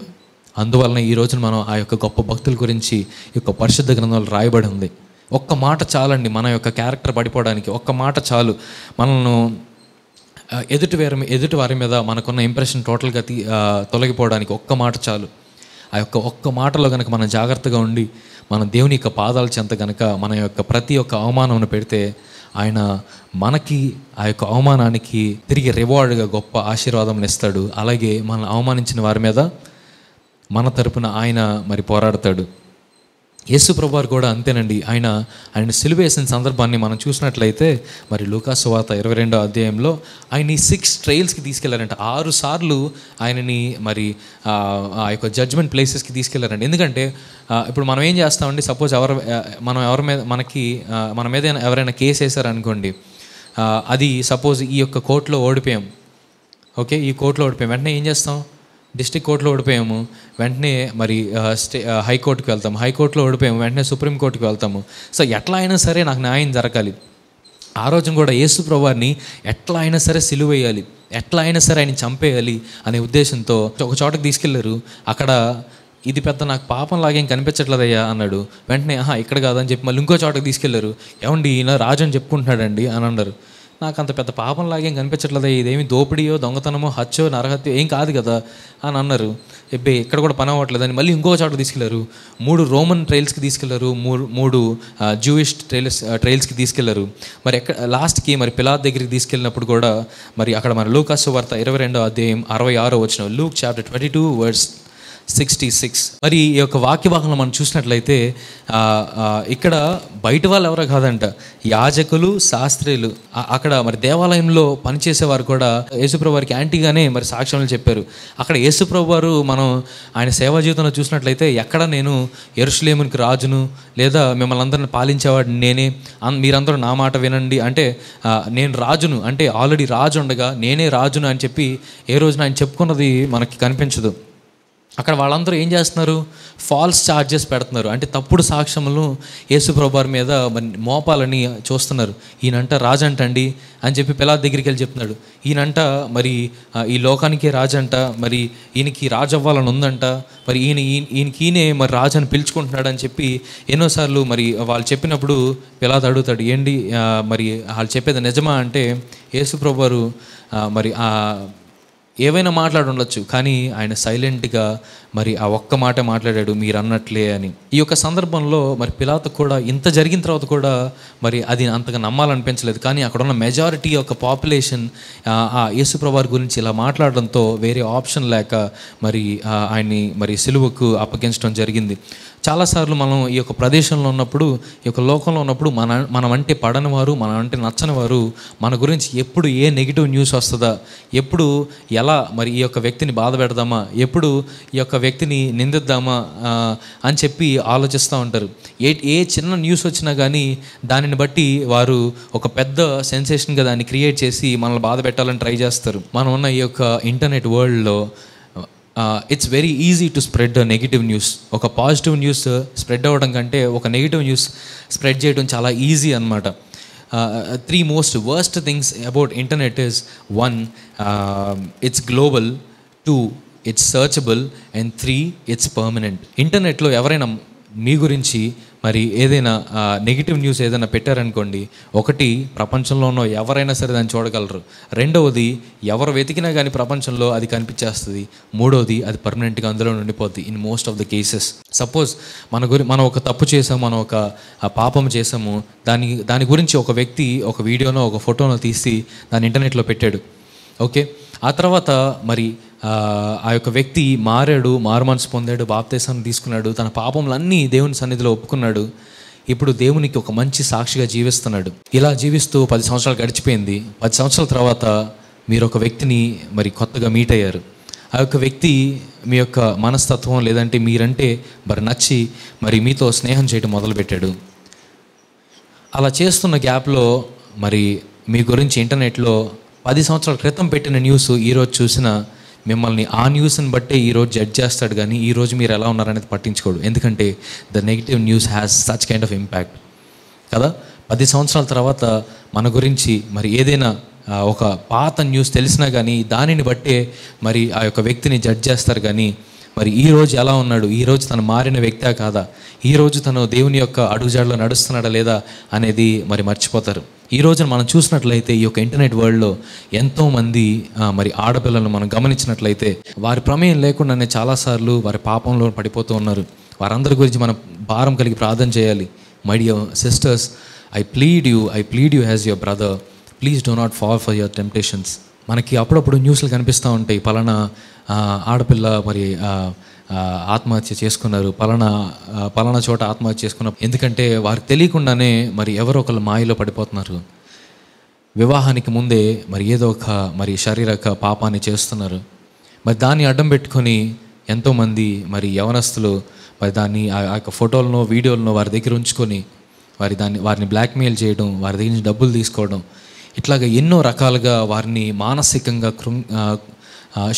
అందువలన ఈ రోజున మనం ఆ యొక్క గొప్ప భక్తుల గురించి ఈ యొక్క పరిశుద్ధ గ్రంథంలో రాయబడి ఉంది. ఒక్క మాట చాలండి మన యొక్క క్యారెక్టర్ పడిపోవడానికి. ఒక్క మాట చాలు మనల్ని ఎదుటి వారి మీద మనకున్న ఇంప్రెషన్ టోటల్గా తొలగిపోవడానికి. ఒక్క మాట చాలు. ఆ యొక్క ఒక్క మాటలో కనుక మనం జాగ్రత్తగా ఉండి మన దేవుని యొక్క పాదాల చెంత కనుక మన యొక్క ప్రతి ఒక్క అవమానం పెడితే ఆయన మనకి ఆ యొక్క అవమానానికి తిరిగి రివార్డ్గా గొప్ప ఆశీర్వాదం ఇస్తాడు. అలాగే మనల్ని అవమానించిన వారి మీద మన తరపున ఆయన మరి పోరాడతాడు. యేసు ప్రభువారు కూడా అంతేనండి. ఆయన సిలువేసిన సందర్భాన్ని మనం చూసినట్లయితే మరి లూకా సువార్త 22వ అధ్యాయంలో ఆయన్ని 6 ట్రయల్స్కి తీసుకెళ్లారంట. 6 సార్లు ఆయనని మరి ఆ యొక్క జడ్జ్మెంట్ ప్లేసెస్కి తీసుకెళ్లారంట. ఎందుకంటే ఇప్పుడు మనం ఏం చేస్తామండి, సపోజ్ ఎవరి మీద మన మీద ఎవరైనా కేసు వేశారనుకోండి, అది సపోజ్ ఈ యొక్క కోర్టులో ఓడిపోయాం, ఓకే, ఈ కోర్టులో ఓడిపోయాం, వెంటనే ఏం చేస్తాం, డిస్ట్రిక్ట్ కోర్టులో ఓడిపోయాము, వెంటనే మరి హైకోర్టుకి వెళ్తాము, హైకోర్టులో ఓడిపోయాము, వెంటనే సుప్రీంకోర్టుకి వెళ్తాము. సో ఎట్లా అయినా సరే నాకు న్యాయం జరగాలి. ఆ రోజున కూడా యేసు ప్రభువారిని ఎట్లా అయినా సరే సిలువేయాలి, ఎట్లా అయినా సరే ఆయన చంపేయాలి అనే ఉద్దేశంతో ఒక చోటకి తీసుకెళ్లారు. అక్కడ ఇది పెద్ద నాకు పాపం లాగేం కనిపించట్లేదయ్యా అన్నాడు. వెంటనే ఇక్కడ కాదని చెప్పి మళ్ళీ ఇంకో చోటకి తీసుకెళ్లారు. ఏమండి ఈయన రాజు అని చెప్పుకుంటున్నాడండి అని అన్నారు. నాకు అంత పెద్ద పాపం లాగేం కనిపించట్లేదా, ఇదేమి దోపిడీయో దొంగతనమో హత్యో నరహత్యో ఏం కాదు కదా అని అన్నారు. ఇక్కడ కూడా పని అవ్వట్లేదని మళ్ళీ ఇంకో చోట తీసుకెళ్లారు. 3 రోమన్ ట్రయల్స్కి తీసుకెళ్లారు, 3 జూయిష్ ట్రయల్స్కి తీసుకెళ్లారు. మరి లాస్ట్కి మరి పిలాతు దగ్గరికి తీసుకెళ్ళినప్పుడు కూడా మరి అక్కడ మన లూకా సువార్త 22వ అధ్యాయం 66వ వచనం, లూక్ చాప్టర్ 22 వర్స్ 66. మరి ఈ యొక్క వాక్య భాగంలో మనం చూసినట్లయితే ఇక్కడ బయట వాళ్ళు ఎవరో కాదంట, యాజకులు, శాస్త్రీయులు, అక్కడ మరి దేవాలయంలో పనిచేసేవారు కూడా యేసుప్రభు వారికి యాంటీగానే మరి సాక్ష్యాలు చెప్పారు. అక్కడ యేసుప్రభు వారు మనం ఆయన సేవా జీవితంలో చూసినట్లయితే ఎక్కడ నేను యెరూషలేమునికి రాజును, లేదా మిమ్మల్ని అందరిని పాలించేవాడిని నేనే, మీరందరూ నా మాట వినండి అంటే నేను రాజును అంటే ఆల్రెడీ రాజు ఉండగా నేనే రాజును అని చెప్పి ఏ రోజున ఆయన చెప్పుకున్నది మనకి కనిపించదు. అక్కడ వాళ్ళందరూ ఏం చేస్తున్నారు, ఫాల్స్ ఛార్జెస్ పెడుతున్నారు. అంటే తప్పుడు సాక్ష్యములను యేసు ప్రభువారి మీద మోపాలని చూస్తున్నారు. ఈయనంట రాజు అంటండి అని చెప్పి పిలాతు దగ్గరికి వెళ్ళి చెప్తున్నాడు. ఈయనంట మరి ఈ లోకానికే రాజు అంట, మరి ఈయనకి రాజు అవ్వాలని ఉందంట, మరి ఈయననే మరి రాజు అని పిలుచుకుంటున్నాడు అని చెప్పి ఎన్నోసార్లు మరి వాళ్ళు చెప్పినప్పుడు పిలాతు అడుగుతాడు, ఏంటి మరి వాళ్ళు చెప్పేది నిజమా అంటే యేసు ప్రభువారు మరి ఏవైనా మాట్లాడి ఉండొచ్చు, కానీ ఆయన సైలెంట్గా మరి ఆ ఒక్క మాట మాట్లాడాడు, మీరు అన్నట్లే అని. ఈ యొక్క సందర్భంలో మరి పిలాతు కూడా ఇంత జరిగిన తర్వాత కూడా మరి అది అంతగా నమ్మాలనిపించలేదు. కానీ అక్కడ ఉన్న మెజారిటీ యొక్క పాపులేషన్ ఆ యేసుప్రభువారి గురించి ఇలా మాట్లాడడంతో వేరే ఆప్షన్ లేక మరి ఆయన్ని మరి సిలువకు అప్పగించడం జరిగింది. చాలాసార్లు మనం ఈ యొక్క ప్రదేశంలో ఉన్నప్పుడు, ఈ యొక్క లోకంలో ఉన్నప్పుడు మనం అంటే పడని వారు, మనం అంటే నచ్చని వారు మన గురించి ఎప్పుడు ఏ నెగిటివ్ న్యూస్ వస్తుందా, ఎప్పుడు ఎలా మరి ఈ యొక్క వ్యక్తిని బాధ పెడదామా, ఎప్పుడు ఈ యొక్క వ్యక్తిని నిందిద్దామా అని చెప్పి ఆలోచిస్తూ ఉంటారు. ఏ చిన్న న్యూస్ వచ్చినా కానీ దానిని బట్టి వారు ఒక పెద్ద సెన్సేషన్గా దాన్ని క్రియేట్ చేసి మనల్ని బాధ పెట్టాలని ట్రై చేస్తారు. మనం ఉన్న ఈ యొక్క ఇంటర్నెట్ వరల్డ్లో it's very easy to spread negative news. ఒక పాజిటివ్ న్యూస్ స్ప్రెడ్ అవ్వడం కంటే ఒక నెగిటివ్ న్యూస్ స్ప్రెడ్ చేయడం చాలా ఈజీ అన్నమాట. 3 most worst things about internet is 1, it's global, 2, it's searchable, and 3, it's permanent. ఇంటర్నెట్లో ఎవరైనా మీ గురించి మరి ఏదైనా నెగిటివ్ న్యూస్ ఏదైనా పెట్టారనుకోండి, ఒకటి ప్రపంచంలో ఉన్న ఎవరైనా సరే దాన్ని చూడగలరు, రెండవది ఎవరు వెతికినా కానీ ప్రపంచంలో అది కనిపించేస్తుంది, మూడవది అది పర్మనెంట్గా అందులో ఉండిపోద్ది in most of the cases. Suppose మనం ఒక తప్పు చేసాము, మనం ఒక పాపం చేసాము, దాని గురించి ఒక వ్యక్తి ఒక వీడియోనో ఒక ఫోటోనో తీసి దాన్ని ఇంటర్నెట్లో పెట్టాడు. ఓకే, ఆ తర్వాత మరి ఆ యొక్క వ్యక్తి మారాడు, మారుమనసు పొందాడు, బాప్తీసాన్ని తీసుకున్నాడు, తన పాపములన్నీ దేవుని సన్నిధిలో ఒప్పుకున్నాడు. ఇప్పుడు దేవునికి ఒక మంచి సాక్షిగా జీవిస్తున్నాడు. ఇలా జీవిస్తూ 10 సంవత్సరాలు గడిచిపోయింది. 10 సంవత్సరాల తర్వాత మీరు ఒక వ్యక్తిని మరి కొత్తగా మీట్ అయ్యారు. ఆ యొక్క వ్యక్తి మీ యొక్క మనస్తత్వం లేదంటే మీరంటే మరి నచ్చి మరి మీతో స్నేహం చేయడం మొదలుపెట్టాడు. అలా చేస్తున్న గ్యాప్లో మరి మీ గురించి ఇంటర్నెట్లో 10 సంవత్సరాల క్రితం పెట్టిన న్యూస్ ఈరోజు చూసిన మిమ్మల్ని ఆ న్యూస్ని బట్టే ఈరోజు జడ్జ్ చేస్తాడు, కానీ ఈరోజు మీరు ఎలా ఉన్నారనేది పట్టించుకోడు. ఎందుకంటే the negative news has such kind of impact కదా. 10 సంవత్సరాల తర్వాత మన గురించి మరి ఏదైనా ఒక పాత న్యూస్ తెలిసినా కానీ దానిని బట్టే మరి ఆ యొక్క వ్యక్తిని జడ్జ్ చేస్తారు, కానీ మరి ఈరోజు ఎలా ఉన్నాడు, ఈరోజు తను మారిన వ్యక్తే కాదా, ఈరోజు తను దేవుని యొక్క అడుగుజాడలో నడుస్తున్నాడా లేదా అనేది మరి మర్చిపోతారు. ఈ రోజున మనం చూసినట్లయితే ఈ యొక్క ఇంటర్నెట్ వరల్డ్లో ఎంతోమంది మరి ఆడపిల్లలను మనం గమనించినట్లయితే వారి ప్రమేయం లేకుండానే చాలాసార్లు వారి పాపంలో పడిపోతూ ఉన్నారు. వారందరి గురించి మనం భారం కలిగి ప్రార్థన చేయాలి. My dear sisters, I plead you as your brother, please do not fall for your temptations. మనకి అప్పుడప్పుడు న్యూస్లు కనిపిస్తూ ఉంటాయి, ఆడపిల్ల మరి ఆత్మహత్య చేసుకున్నారు, పలానా చోట ఆత్మహత్య చేసుకున్నారు. ఎందుకంటే వారికి తెలియకుండానే మరి ఎవరో ఒకళ్ళు మాయలో పడిపోతున్నారు. వివాహానికి ముందే మరి ఏదో ఒక మరి శారీరక పాపాన్ని చేస్తున్నారు. మరి దాన్ని అడ్డం పెట్టుకొని ఎంతోమంది మరి యవనస్తులు మరి దాన్ని ఆ యొక్క ఫోటోలను వీడియోలను వారి దగ్గర ఉంచుకొని వారిని బ్లాక్మెయిల్ చేయడం, వారి దగ్గర నుంచి డబ్బులు తీసుకోవడం, ఇట్లాగా ఎన్నో రకాలుగా వారిని మానసికంగా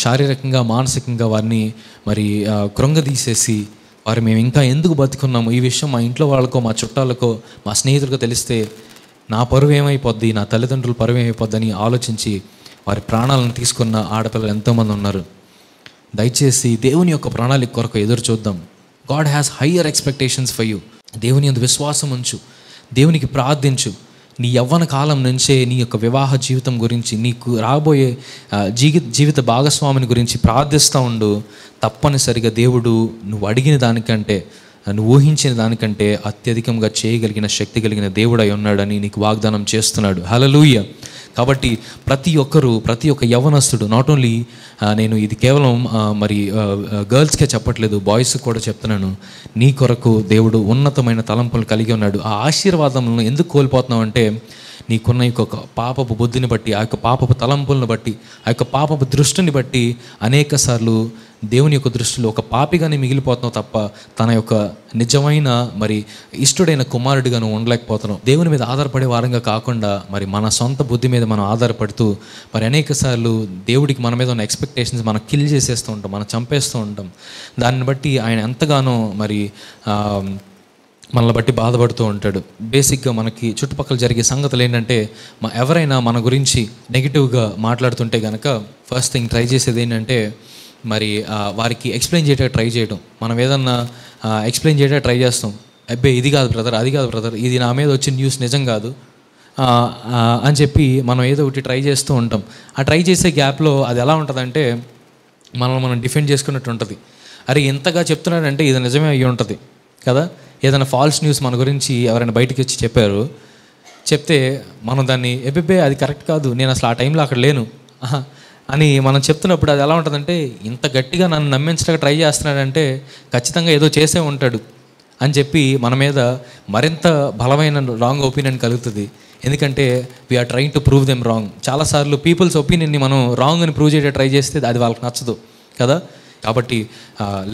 శారీరకంగా మానసికంగా వారిని మరి కృంగదీసేసి మేము ఇంకా ఎందుకు బతుకున్నాము, ఈ విషయం మా ఇంట్లో వాళ్ళకో మా చుట్టాలకో మా స్నేహితులకో తెలిస్తే నా పరువు ఏమైపోద్ది, నా తల్లిదండ్రుల పరువు ఏమైపోద్దని ఆలోచించి వారి ప్రాణాలను తీసుకున్న ఆడపిల్లలు ఎంతోమంది ఉన్నారు. దయచేసి దేవుని యొక్క ప్రణాళిక కొరకు ఎదురు చూద్దాం. God has higher expectations for you. దేవుని యందు విశ్వాసం ఉంచు, దేవునికి ప్రార్థించు. నీ యవ్వన కాలం నుంచే నీ యొక్క వివాహ జీవితం గురించి, నీకు రాబోయే జీవిత భాగస్వామిని గురించి ప్రార్థిస్తూ ఉండు. తప్పనిసరిగా దేవుడు నువ్వు అడిగిన దానికంటే, నువ్వు ఊహించిన దానికంటే అత్యధికంగా చేయగలిగిన శక్తి కలిగిన దేవుడై ఉన్నాడని నీకు వాగ్దానం చేస్తున్నాడు. హల్లెలూయా. కాబట్టి ప్రతి ఒక్క యవ్వనస్తుడు, నాట్ ఓన్లీ నేను ఇది కేవలం మరి గర్ల్స్కే చెప్పట్లేదు, బాయ్స్కి కూడా చెప్తున్నాను, నీ కొరకు దేవుడు ఉన్నతమైన తలంపులు కలిగి ఉన్నాడు. ఆ ఆశీర్వాదములను ఎందుకు కోల్పోతున్నావు అంటే నీకున్న ఈ యొక్క పాపపు బుద్ధిని బట్టి, ఆ యొక్క పాపపు తలంపులను బట్టి, ఆ యొక్క పాపపు దృష్టిని బట్టి అనేక సార్లు దేవుని యొక్క దృష్టిలో ఒక పాపిగానే మిగిలిపోతున్నావు తప్ప తన యొక్క నిజమైన మరి ఇష్టడైన కుమారుడిగా నువ్వు ఉండలేకపోతున్నావు. దేవుని మీద ఆధారపడే వారంగా కాకుండా మరి మన సొంత బుద్ధి మీద మనం ఆధారపడుతూ మరి అనేక సార్లు దేవుడికి మన మీద ఉన్న ఎక్స్పెక్టేషన్స్ మనం కిల్ చేసేస్తూ ఉంటాం, మనం చంపేస్తూ ఉంటాం. దాన్ని బట్టి ఆయన ఎంతగానో మరి మనల్ని బట్టి బాధపడుతూ ఉంటాడు. బేసిక్గా మనకి చుట్టుపక్కల జరిగే సంగతులు ఏంటంటే, ఎవరైనా మన గురించి నెగిటివ్గా మాట్లాడుతుంటే కనుక ఫస్ట్ థింగ్ ట్రై చేసేది ఏంటంటే మరి వారికి ఎక్స్ప్లెయిన్ చేయడానికి ట్రై చేయడం. మనం ఏదన్నా ఎక్స్ప్లెయిన్ చేయడానికి ట్రై చేస్తాం, అబ్బాయి ఇది కాదు బ్రదర్, అది కాదు బ్రదర్, ఇది నా మీద వచ్చిన న్యూస్ నిజం కాదు అని చెప్పి మనం ఏదో ఒకటి ట్రై చేస్తూ ఉంటాం. ఆ ట్రై చేసే గ్యాప్లో అది ఎలా ఉంటుందంటే మనం డిఫెండ్ చేసుకున్నట్టు ఉంటుంది. అరే ఎంతగా చెప్తున్నాడంటే ఇది నిజమే అయ్యి ఉంటుంది కదా. ఏదైనా ఫాల్స్ న్యూస్ మన గురించి ఎవరైనా బయటికి వచ్చి చెప్తే మనం దాన్ని ఎబ్బే అది కరెక్ట్ కాదు, నేను అసలు ఆ టైంలో అక్కడ లేను అని మనం చెప్తున్నప్పుడు అది ఎలా ఉంటుందంటే, ఇంత గట్టిగా నన్ను నమ్మించడానికి ట్రై చేస్తున్నాడంటే ఖచ్చితంగా ఏదో చేసే ఉంటాడు అని చెప్పి మన మీద మరింత బలమైన రాంగ్ ఒపీనియన్ కలుగుతుంది. ఎందుకంటే we are trying to prove them wrong. చాలాసార్లు పీపుల్స్ ఒపీనియన్ని మనం రాంగ్ అని ప్రూవ్ చేయడానికి ట్రై చేస్తే అది వాళ్ళకి నచ్చదు కదా. కాబట్టి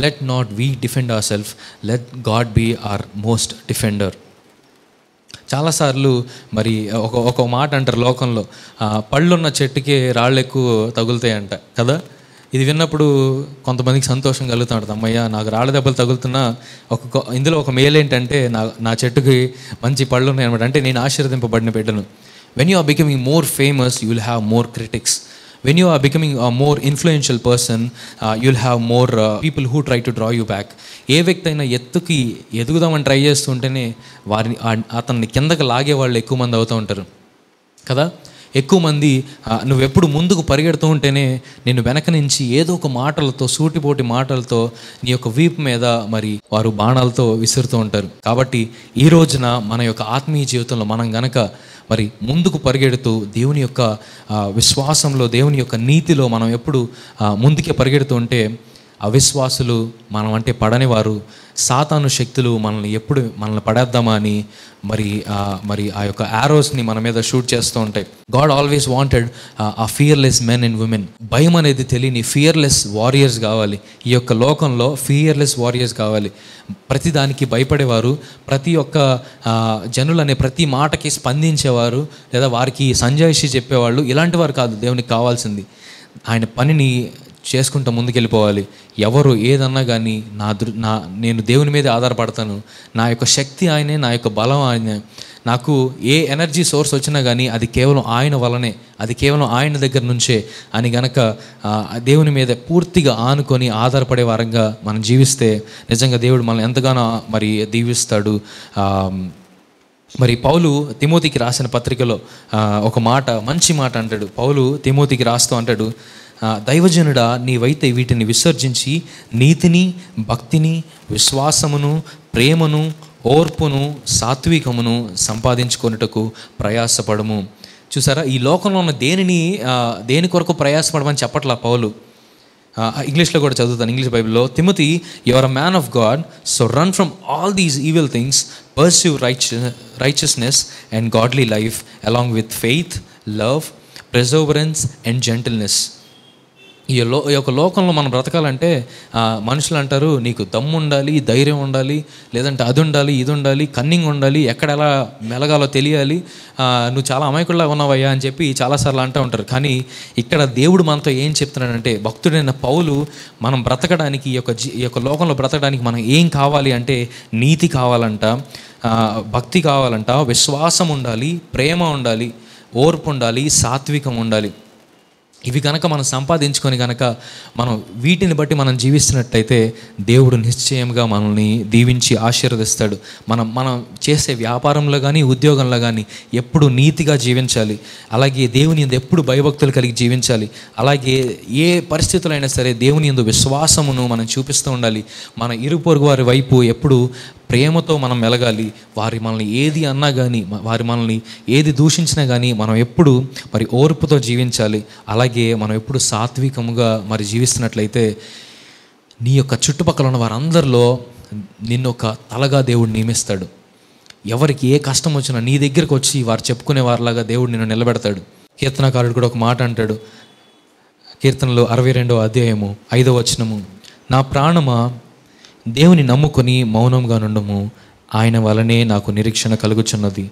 let not we defend ourself, let God be our most defender. చాలాసార్లు మరి ఒక మాట అంటారు లోకంలో, పళ్ళున్న చెట్టుకి రాళ్ళు ఎక్కువ తగులుతాయంట కదా. ఇది విన్నప్పుడు కొంతమందికి సంతోషం కలుగుతూ ఉంటుంది, అమ్మయ్య నాకు రాళ్ళ దెబ్బలు తగులుతున్నా ఇందులో ఒక మేలు ఏంటంటే నా చెట్టుకి మంచి పళ్ళు ఉన్నాయన్నమాట, అంటే నేను ఆశీర్వదింపబడిన బిడ్డను. When you are becoming more famous you will have more critics. When you are becoming a more influential person, you'll have more people who try to draw you back. ఏ వ్యక్తి అయినా ఎత్తుకి ఎదుగుదామని ట్రై చేస్తుంటేనే వారిని అతన్ని కిందకి లాగే వాళ్ళు ఎక్కువ మంది అవుతూ ఉంటారు కదా. ఎక్కువ మంది నువ్వెప్పుడు ముందుకు పరిగెడుతూ ఉంటేనే నేను వెనక నుంచి ఏదో ఒక మాటలతో, సూటిపోటి మాటలతో నీ యొక్క వీపు మీద మరి వారు బాణాలతో విసురుతూ ఉంటారు. కాబట్టి ఈ రోజున మన యొక్క ఆత్మీయ జీవితంలో మనం గనక మరి ముందుకు పరిగెడుతూ దేవుని యొక్క విశ్వాసంలో, దేవుని యొక్క నీతిలో మనం ఎప్పుడు ముందుకే పరిగెడుతూ ఉంటే అవిశ్వాసులు, మనం అంటే పడని వారు, సాతాను శక్తులు మనల్ని పడేద్దామా అని మరి ఆ యొక్క యారోస్ని మన మీద షూట్ చేస్తూ ఉంటాయి. గాడ్ ఆల్వేస్ వాంటెడ్ ఆ ఫియర్లెస్ మెన్ అండ్ ఉమెన్. భయం అనేది తెలియని ఫియర్లెస్ వారియర్స్ కావాలి. ఈ యొక్క లోకంలో ఫియర్లెస్ వారియర్స్ కావాలి. ప్రతి దానికి భయపడేవారు, ప్రతి ఒక్క జనులనే ప్రతి మాటకి స్పందించేవారు, లేదా వారికి సంజాయిషి చెప్పేవాళ్ళు, ఇలాంటి వారు కాదు దేవునికి కావాల్సింది. ఆయన పనిని చేసుకుంటూ ముందుకెళ్ళిపోవాలి. ఎవరు ఏదన్నా కానీ నేను దేవుని మీద ఆధారపడతాను, నా యొక్క శక్తి ఆయనే, నా యొక్క బలం ఆయనే, నాకు ఏ ఎనర్జీ సోర్స్ వచ్చినా కానీ అది కేవలం ఆయన వలనే, అది కేవలం ఆయన దగ్గర నుంచే అని గనక దేవుని మీద పూర్తిగా ఆనుకొని ఆధారపడే వారంగా మనం జీవిస్తే నిజంగా దేవుడు మనల్ని ఎంతగానో మరి దీవిస్తాడు. మరి పౌలు తిమోతికి రాసిన పత్రికలో ఒక మాట, మంచి మాట అంటాడు. పౌలు తిమోతికి రాస్తూ అంటాడు, దైవజనుడా, నీవైతే వీటిని విసర్జించి నీతిని, భక్తిని, విశ్వాసమును, ప్రేమను, ఓర్పును, సాత్వికమును సంపాదించుకొనుటకు ప్రయాసపడము. చూసారా, ఈ లోకంలో ఉన్న దేని కొరకు ప్రయాసపడమని చెప్పట్లా పౌలు. ఇంగ్లీష్లో కూడా చదువుతాను, ఇంగ్లీష్ బైబిల్లో, Timothy, you are a man of God, so run from all these evil things, pursue righteousness and godly life along with faith, love, perseverance and gentleness. ఈ యొక్క లోకంలో మనం బ్రతకాలంటే మనుషులు అంటారు, నీకు దమ్ము ఉండాలి, ధైర్యం ఉండాలి, లేదంటే అది ఉండాలి, ఇది ఉండాలి, కన్నింగ్ ఉండాలి, ఎక్కడ ఎలా మెలగాలో తెలియాలి, నువ్వు చాలా అమాయకుల్లా ఉన్నావయ్యా అని చెప్పి చాలాసార్లు అంటూ ఉంటారు. కానీ ఇక్కడ దేవుడు మనతో ఏం చెప్తున్నాడంటే, భక్తుడైన పౌలు మనం బ్రతకడానికి, ఈ యొక్క లోకంలో బ్రతకడానికి మనం ఏం కావాలి అంటే, నీతి కావాలంట, భక్తి కావాలంట, విశ్వాసం ఉండాలి, ప్రేమ ఉండాలి, ఓర్పు ఉండాలి, సాత్వికం ఉండాలి. ఇవి కనుక మనం సంపాదించుకొని కనుక మనం వీటిని బట్టి మనం జీవిస్తున్నట్టయితే దేవుడు నిశ్చయంగా మనల్ని దీవించి ఆశీర్వదిస్తాడు. మనం చేసే వ్యాపారంలో కానీ, ఉద్యోగంలో కానీ ఎప్పుడు నీతిగా జీవించాలి. అలాగే దేవుని యందు ఎప్పుడు భయభక్తులు కలిగి జీవించాలి. అలాగే ఏ పరిస్థితుల్లో అయినా సరే దేవుని యందు విశ్వాసమును మనం చూపిస్తూ ఉండాలి. మన ఇరుగు పొరుగు వారి వైపు ఎప్పుడు ప్రేమతో మనం మెలగాలి. వారి మనల్ని ఏది అన్నా కానీ, వారి మనల్ని ఏది దూషించినా కానీ మనం ఎప్పుడు మరి ఓర్పుతో జీవించాలి. అలాగే మనం ఎప్పుడు సాత్వికముగా మరి జీవిస్తున్నట్లయితే నీ యొక్క చుట్టుపక్కల ఉన్న వారందరిలో నిన్ను ఒక తలగా దేవుడు నియమిస్తాడు. ఎవరికి ఏ కష్టం వచ్చినా నీ దగ్గరకు వచ్చి వారు చెప్పుకునే వారిలాగా దేవుడు నిన్ను నిలబెడతాడు. కీర్తనకారుడు కూడా ఒక మాట అంటాడు, కీర్తనలో 62వ అధ్యాయము 5వ వచనము, నా ప్రాణమా దేవుని నమ్ముకొని మౌనంగా నుండుము, ఆయన వలనే నాకు నిరీక్షణ కలుగుచున్నది.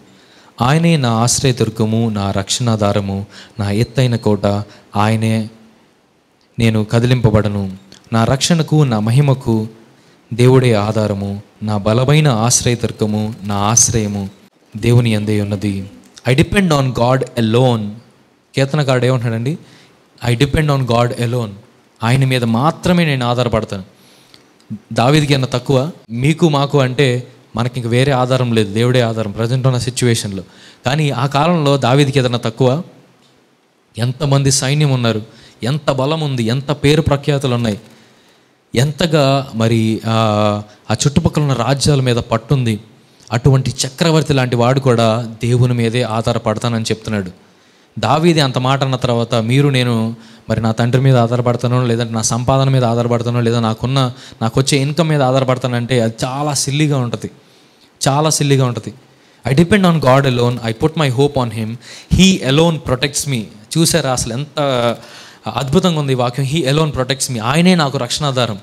ఆయనే నా ఆశ్రయదుర్గము, నా రక్షణాధారము, నా ఎత్తైన కోట, ఆయనే నేను కదిలింపబడను. నా రక్షణకు, నా మహిమకు దేవుడే ఆధారము, నా బలమైన ఆశ్రయదుర్గము, నా ఆశ్రయము దేవుని యందే ఉన్నది. I depend on God alone. కీర్తనకారుడు ఏమంటాడండి, I depend on God alone. ఆయన మీద మాత్రమే నేను ఆధారపడతాను. దావీదుకి అన్న తక్కువ, మీకు మాకు అంటే మనకి ఇంక వేరే ఆధారం లేదు, దేవుడే ఆధారం ప్రజెంట్ ఉన్న సిచ్యువేషన్లో. కానీ ఆ కాలంలో దావీదుకి ఏదన్నా తక్కువ? ఎంతమంది సైన్యం ఉన్నారు, ఎంత బలం ఉంది, ఎంత పేరు ప్రఖ్యాతులు ఉన్నాయి, ఎంతగా మరి ఆ చుట్టుపక్కల ఉన్న రాజ్యాల మీద పట్టుంది. అటువంటి చక్రవర్తి లాంటి వాడు కూడా దేవుని మీదే ఆధారపడతానని చెప్తున్నాడు. దావీది అంత మాట అన్న తర్వాత నేను మరి నా తండ్రి మీద ఆధారపడతానో, లేదంటే నా సంపాదన మీద ఆధారపడతానో, లేదా నాకు వచ్చే ఇన్కమ్ మీద ఆధారపడతానంటే అది చాలా సిల్లీగా ఉంటుంది, చాలా సిల్లీగా ఉంటుంది. I depend on God alone, I put my hope on him, he alone protects me. చూసారా అసలు ఎంత అద్భుతంగా ఉంది ఈ వాక్యం, హీ అలోన్ ప్రొటెక్ట్స్ మీ. ఆయనే నాకు రక్షణాధారం.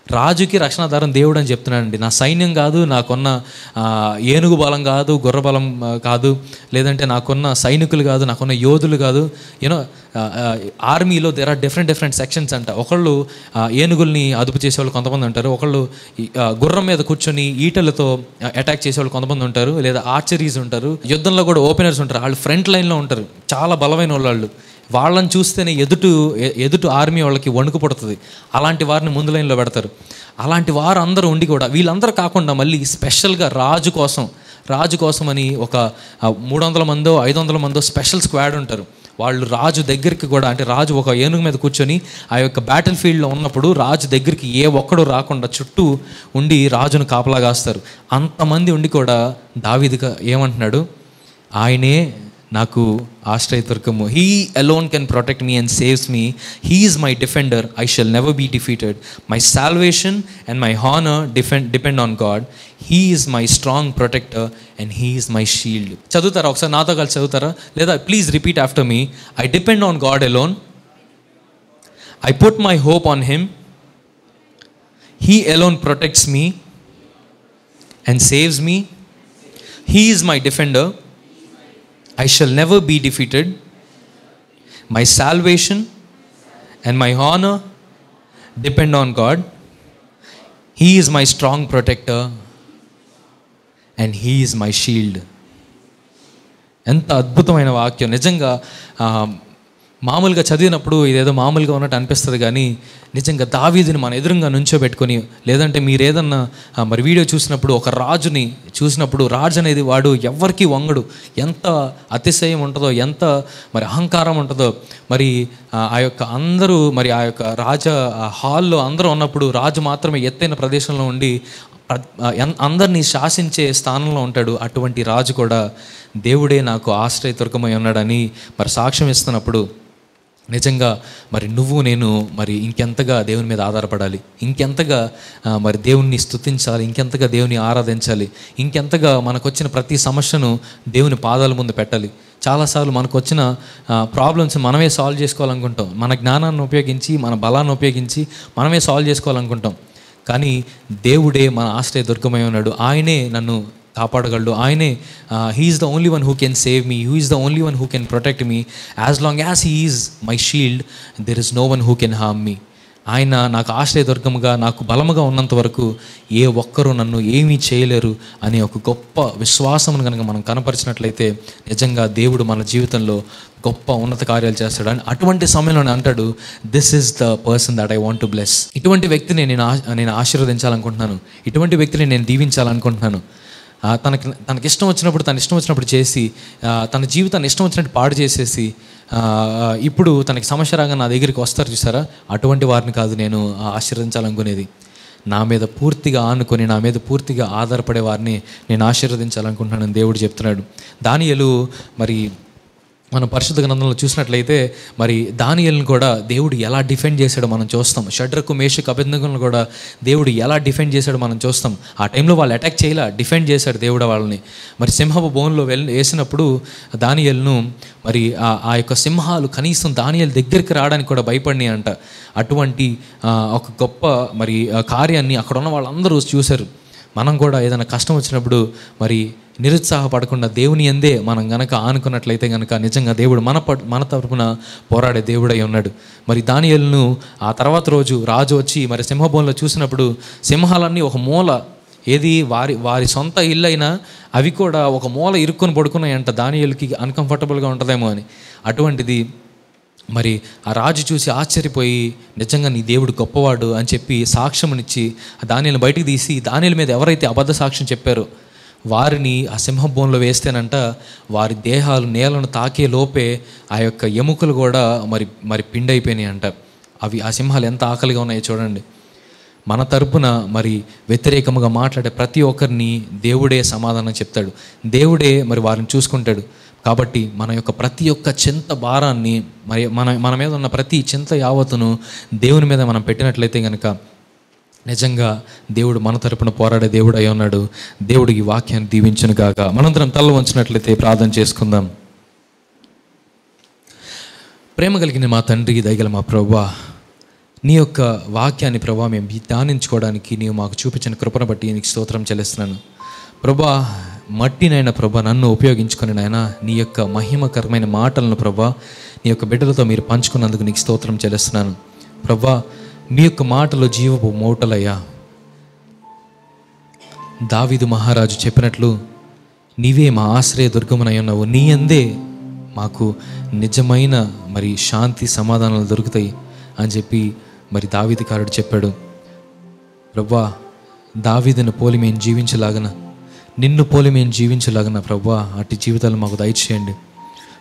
రాజుకి రక్షణాధారం దేవుడు అని చెప్తున్నానండి. నా సైన్యం కాదు, నాకున్న ఏనుగు బలం కాదు, గుర్ర బలం కాదు, లేదంటే నాకున్న సైనికులు కాదు, నాకున్న యోధులు కాదు. యూనో ఆర్మీలో దేర్ ఆర్ డిఫరెంట్ సెక్షన్స్ అంట. ఒకళ్ళు ఏనుగుల్ని అదుపు చేసేవాళ్ళు కొంతమంది ఉంటారు, ఒకళ్ళు గుర్రం మీద కూర్చొని ఈటలతో అటాక్ చేసేవాళ్ళు కొంతమంది ఉంటారు, లేదా ఆర్చరీస్ ఉంటారు, యుద్ధంలో కూడా ఓపెనర్స్ ఉంటారు. వాళ్ళు ఫ్రంట్ లైన్లో ఉంటారు, చాలా బలమైన వాళ్ళు. వాళ్ళని చూస్తేనే ఎదుటి ఆర్మీ వాళ్ళకి వణుకు పుడుతుంది. అలాంటి వారిని ముందు లైన్లో పెడతారు. అలాంటి వారు అందరూ ఉండి కూడా వీళ్ళందరూ కాకుండా మళ్ళీ స్పెషల్గా రాజు కోసం అని ఒక 300 మందో 500 మందో స్పెషల్ స్క్వాడ్ ఉంటారు. వాళ్ళు రాజు దగ్గరికి కూడా, అంటే రాజు ఒక ఏనుగు మీద కూర్చొని ఆ యొక్క బ్యాటిల్ ఫీల్డ్లో ఉన్నప్పుడు రాజు దగ్గరికి ఏ ఒక్కడు రాకుండా చుట్టూ ఉండి రాజును కాపలాగాస్తారు. అంతమంది ఉండి కూడా దావీదుగా ఏమంటున్నాడు, ఆయనే నాకు ఆశ్రయదుర్గము. He alone can protect me and saves me. He is my defender, I shall never be defeated. My salvation and my honour depend on God. He is my strong protector and he is my shield. చదువుతారా ఒకసారి నాతో కలిసి చదువుతారా? లేదా please repeat after me. I depend on God alone, I put my hope on him, he alone protects me and saves me. He is my defender, I shall never be defeated. My salvation and my honor depend on God. He is my strong protector and He is my shield. ఎంత అద్భుతమైన వాక్యం నిజంగా. మామూలుగా చదివినప్పుడు ఇదేదో మామూలుగా ఉన్నట్టు అనిపిస్తుంది, కానీ నిజంగా దావీదుని మన ఎదురుగా నుంచోబెట్టుకొని, లేదంటే మీరు ఏదన్నా మరి వీడియో చూసినప్పుడు ఒక రాజుని చూసినప్పుడు, రాజు అనేది వాడు ఎవరికి వంగడు. ఎంత అతిశయం ఉంటుందో, ఎంత మరి అహంకారం ఉంటుందో. మరి ఆ యొక్క అందరూ మరి ఆ యొక్క హాల్లో అందరూ ఉన్నప్పుడు రాజు మాత్రమే ఎత్తైన ప్రదేశంలో ఉండి అందరినీ శాసించే స్థానంలో ఉంటాడు. అటువంటి రాజు కూడా దేవుడే నాకు ఆశ్రయదుర్గమై ఉన్నాడని మరి సాక్ష్యం ఇస్తున్నప్పుడు నిజంగా మరి నేను మరి ఇంకెంతగా దేవుని మీద ఆధారపడాలి, ఇంకెంతగా మరి దేవుణ్ణి స్తుతించాలి, ఇంకెంతగా దేవుని ఆరాధించాలి, ఇంకెంతగా మనకు వచ్చిన ప్రతి సమస్యను దేవుని పాదాల ముందు పెట్టాలి. చాలాసార్లు మనకు వచ్చిన ప్రాబ్లమ్స్ మనమే సాల్వ్ చేసుకోవాలనుకుంటాం. మన జ్ఞానాన్ని ఉపయోగించి, మన బలాన్ని ఉపయోగించి మనమే సాల్వ్ చేసుకోవాలనుకుంటాం. కానీ దేవుడే మన ఆశ్రయదుర్గమై ఉన్నాడు. ఆయనే నన్ను కాపాడగలడు. ఆయనే he is the only one who can save me. Who is the only one who can protect me. As long as he is my shield there is no one who can harm me. ఆయన నాకు ఆశ్రయదుర్గముగా, నాకు బలముగా ఉన్నంత వరకు ఏ ఒక్కరూ నన్ను ఏమీ చేయలేరు అనే ఒక గొప్ప విశ్వాసమును కనుక మనం కనపరిచినట్లయితే నిజంగా దేవుడు మన జీవితంలో గొప్ప ఉన్నత కార్యాలు చేస్తాడు. అని అటువంటి సమయంలో అంటాడు, this is the person that I want to bless. ఇటువంటి వ్యక్తిని నేను ఆశీర్వదించాలనుకుంటున్నాను. ఇటువంటి వ్యక్తిని నేను దీవించాలనుకుంటున్నాను. తనకి ఇష్టం వచ్చినప్పుడు చేసి, తన జీవితాన్ని ఇష్టం వచ్చినట్టు పాడు చేసేసి, ఇప్పుడు తనకి సమస్య రాగా నా దగ్గరికి వస్తారు చూసారా, అటువంటి వారిని కాదు నేను ఆశీర్వదించాలనుకునేది. నా మీద పూర్తిగా ఆనుకొని, నా మీద పూర్తిగా ఆధారపడే వారిని నేను ఆశీర్వదించాలనుకుంటున్నానని దేవుడు చెప్తున్నాడు. దానియేలు మరి మనం పరిశుద్ధ గ్రంథంలో చూసినట్లయితే మరి దానియేలును కూడా దేవుడు ఎలా డిఫెండ్ చేశాడో మనం చూస్తాం. షడ్రకు మేషకు అబేద్నెగోను కూడా దేవుడు ఎలా డిఫెండ్ చేశాడో మనం చూస్తాం. ఆ టైంలో వాళ్ళు అటాక్ చేయలా, డిఫెండ్ చేశాడు దేవుడు వాళ్ళని. మరి సింహపు బోన్లో వేసినప్పుడు దానియేలును మరి ఆ యొక్క సింహాలు కనీసం దానియేలు దగ్గరికి రావడానికి కూడా భయపడినాయి అంట. అటువంటి ఒక గొప్ప మరి కార్యాన్ని అక్కడ ఉన్న వాళ్ళందరూ చూశారు. మనం కూడా ఏదైనా కష్టం వచ్చినప్పుడు మరి నిరుత్సాహపడకుండా దేవుని యందే మనం గనక ఆనుకున్నట్లయితే గనక నిజంగా దేవుడు మన తరపున పోరాడే దేవుడై ఉన్నాడు. మరి దానియేలును ఆ తర్వాత రోజు రాజు వచ్చి మరి సింహభవనంలో చూసినప్పుడు సింహాలన్నీ ఒక మూల, ఏది వారి సొంత ఇల్లు అయినా అవి కూడా ఒక మూల ఇరుక్కొని పడుకున్నాయంట. దానియేలుకి అన్కంఫర్టబుల్గా ఉంటుందేమో అని. అటువంటిది మరి ఆ రాజు చూసి ఆశ్చర్యపోయి నిజంగా నీ దేవుడు గొప్పవాడు అని చెప్పి సాక్ష్యమునిచ్చి దానియేలును బయటికి తీసి, దానియేలు మీద ఎవరైతే అబద్ధ సాక్ష్యం చెప్పారో వారిని ఆ సింహభవనంలో వేస్తేనంట వారి దేహాలు నేలను తాకే లోపే ఆ యొక్క ఎముకలు కూడా మరి పిండి అయిపోయినాయి అంట. అవి ఆ సింహాలు ఎంత ఆకలిగా ఉన్నాయో చూడండి. మన తరపున మరి వ్యతిరేకముగా మాట్లాడే ప్రతి ఒక్కరిని దేవుడే సమాధానం చెప్తాడు, దేవుడే మరి వారిని చూసుకుంటాడు. కాబట్టి మన యొక్క ప్రతి ఒక్క చింత భారాన్ని, మరి మన మీద ఉన్న ప్రతి చింత యావత్తును దేవుని మీద మనం పెట్టినట్లయితే కనుక నిజంగా దేవుడు మన తరపున పోరాడే దేవుడు అయి ఉన్నాడు. దేవుడు ఈ వాక్యాన్ని దీవించును గాక. మనందరం తల వంచినట్లయితే ప్రార్థన చేసుకుందాం. ప్రేమ కలిగిన మా తండ్రి, దయగల మా ప్రభువా, నీ యొక్క వాక్యాన్ని ప్రభువా మేము ధ్యానించుకోవడానికి నీవు మాకు చూపించిన కృపను బట్టి నీకు స్తోత్రం చెల్లిస్తున్నాను. ప్రభువా, మట్టినైనా ప్రభా నన్ను ఉపయోగించుకొని నాయనా నీ యొక్క మహిమకరమైన మాటలను ప్రభా నీ యొక్క బిడ్డలతో మీరు పంచుకున్నందుకు నీకు స్తోత్రం చెల్లిస్తున్నాను. ప్రభా, మీ యొక్క మాటలు జీవపు మోటలయ్యా. దావీదు మహారాజు చెప్పినట్లు నీవే మా ఆశ్రయ దుర్గమునై ఉన్నావు, నీ అందే మాకు నిజమైన మరి శాంతి సమాధానాలు దొరుకుతాయి అని చెప్పి మరి దావీదుకారుడు చెప్పాడు. ప్రభువా, దావీదును పోలి మేము జీవించలాగన, నిన్ను పోలి మేము జీవించలాగన ప్రభువా అట్టి జీవితాలు మాకు దయచేయండి.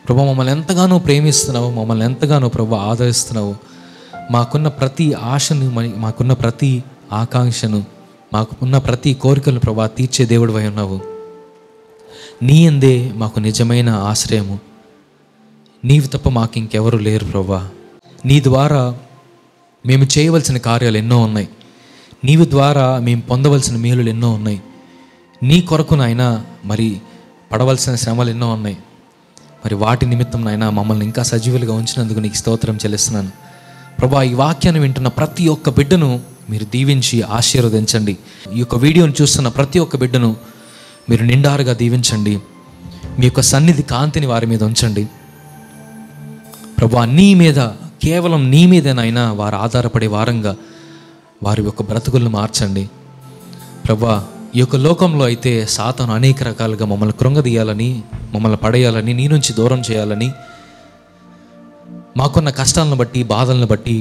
ప్రభువా, మమ్మల్ని ఎంతగానో ప్రేమిస్తున్నావు, మమ్మల్ని ఎంతగానో ప్రభువా ఆదరిస్తున్నావు. మాకున్న ప్రతి ఆశను, మాకున్న ప్రతి ఆకాంక్షను, మాకున్న ప్రతి కోరికలను ప్రభువా తీర్చే దేవుడివై ఉన్నావు. నీ యందే మాకు నిజమైన ఆశ్రయము. నీవు తప్ప మాకు ఇంకెవరు లేరు ప్రభువా. నీ ద్వారా మేము చేయవలసిన కార్యాలు ఎన్నో ఉన్నాయి. నీవు ద్వారా మేము పొందవలసిన మేలులు ఎన్నో ఉన్నాయి. నీ కొరకు నాయనా మరి పడవలసిన శ్రమలు ఎన్నో ఉన్నాయి. మరి వాటి నిమిత్తం నాయనా మమ్మల్ని ఇంకా సజీవులుగా ఉంచినందుకు నీకు స్తోత్రం చెల్లిస్తున్నాను. ప్రభువా, ఈ వాక్యాన్ని వింటున్న ప్రతి ఒక్క బిడ్డను మీరు దీవించి ఆశీర్వదించండి. ఈ యొక్క వీడియోను చూస్తున్న ప్రతి ఒక్క బిడ్డను మీరు నిండారుగా దీవించండి. మీ యొక్క సన్నిధి కాంతిని వారి మీద ఉంచండి. ప్రభువా, నీ మీద, కేవలం నీ మీదనైనా వారు ఆధారపడే వారంగా వారి యొక్క బ్రతుకులను మార్చండి. ప్రభువా, ఈ యొక్క లోకంలో అయితే సాతాను అనేక రకాలుగా మమ్మల్ని కృంగదీయాలని, మమ్మల్ని పడేయాలని, నీ నుంచి దూరం చేయాలని, మాకున్న కష్టాలను బట్టి, బాధలను బట్టి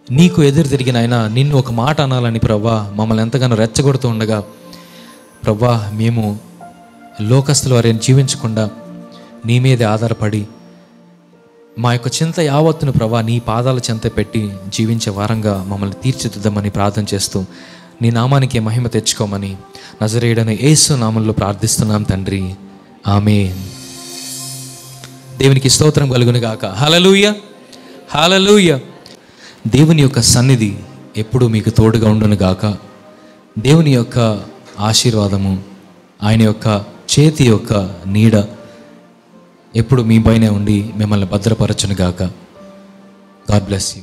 నీకు ఎదురు తిరిగిన ఆయన నిన్ను ఒక మాట అనాలని ప్రభువా మమ్మల్ని ఎంతగానో రెచ్చగొడుతూ ఉండగా, ప్రభువా మేము లోకస్తుల వారిని జీవించకుండా నీ మీదే ఆధారపడి మా యొక్క చింత యావత్తును ప్రభువా నీ పాదాల చెంత పెట్టి జీవించే వారంగా మమ్మల్ని తీర్చిదిద్దామని ప్రార్థన చేస్తూ నీ నామానికి మహిమ తెచ్చుకోమని నజరేయుడైన యేసు నామంలో ప్రార్థిస్తున్నాం తండ్రి, ఆమేన్. దేవునికి స్తోత్రం కలుగును గాక. హల్లెలూయా, హల్లెలూయా. దేవుని యొక్క సన్నిధి ఎప్పుడు మీకు తోడుగా ఉండును గాక. దేవుని యొక్క ఆశీర్వాదము, ఆయన యొక్క చేతి యొక్క నీడ ఎప్పుడు మీ పైనే ఉండి మిమ్మల్ని భద్రపరచును గాక. God bless you.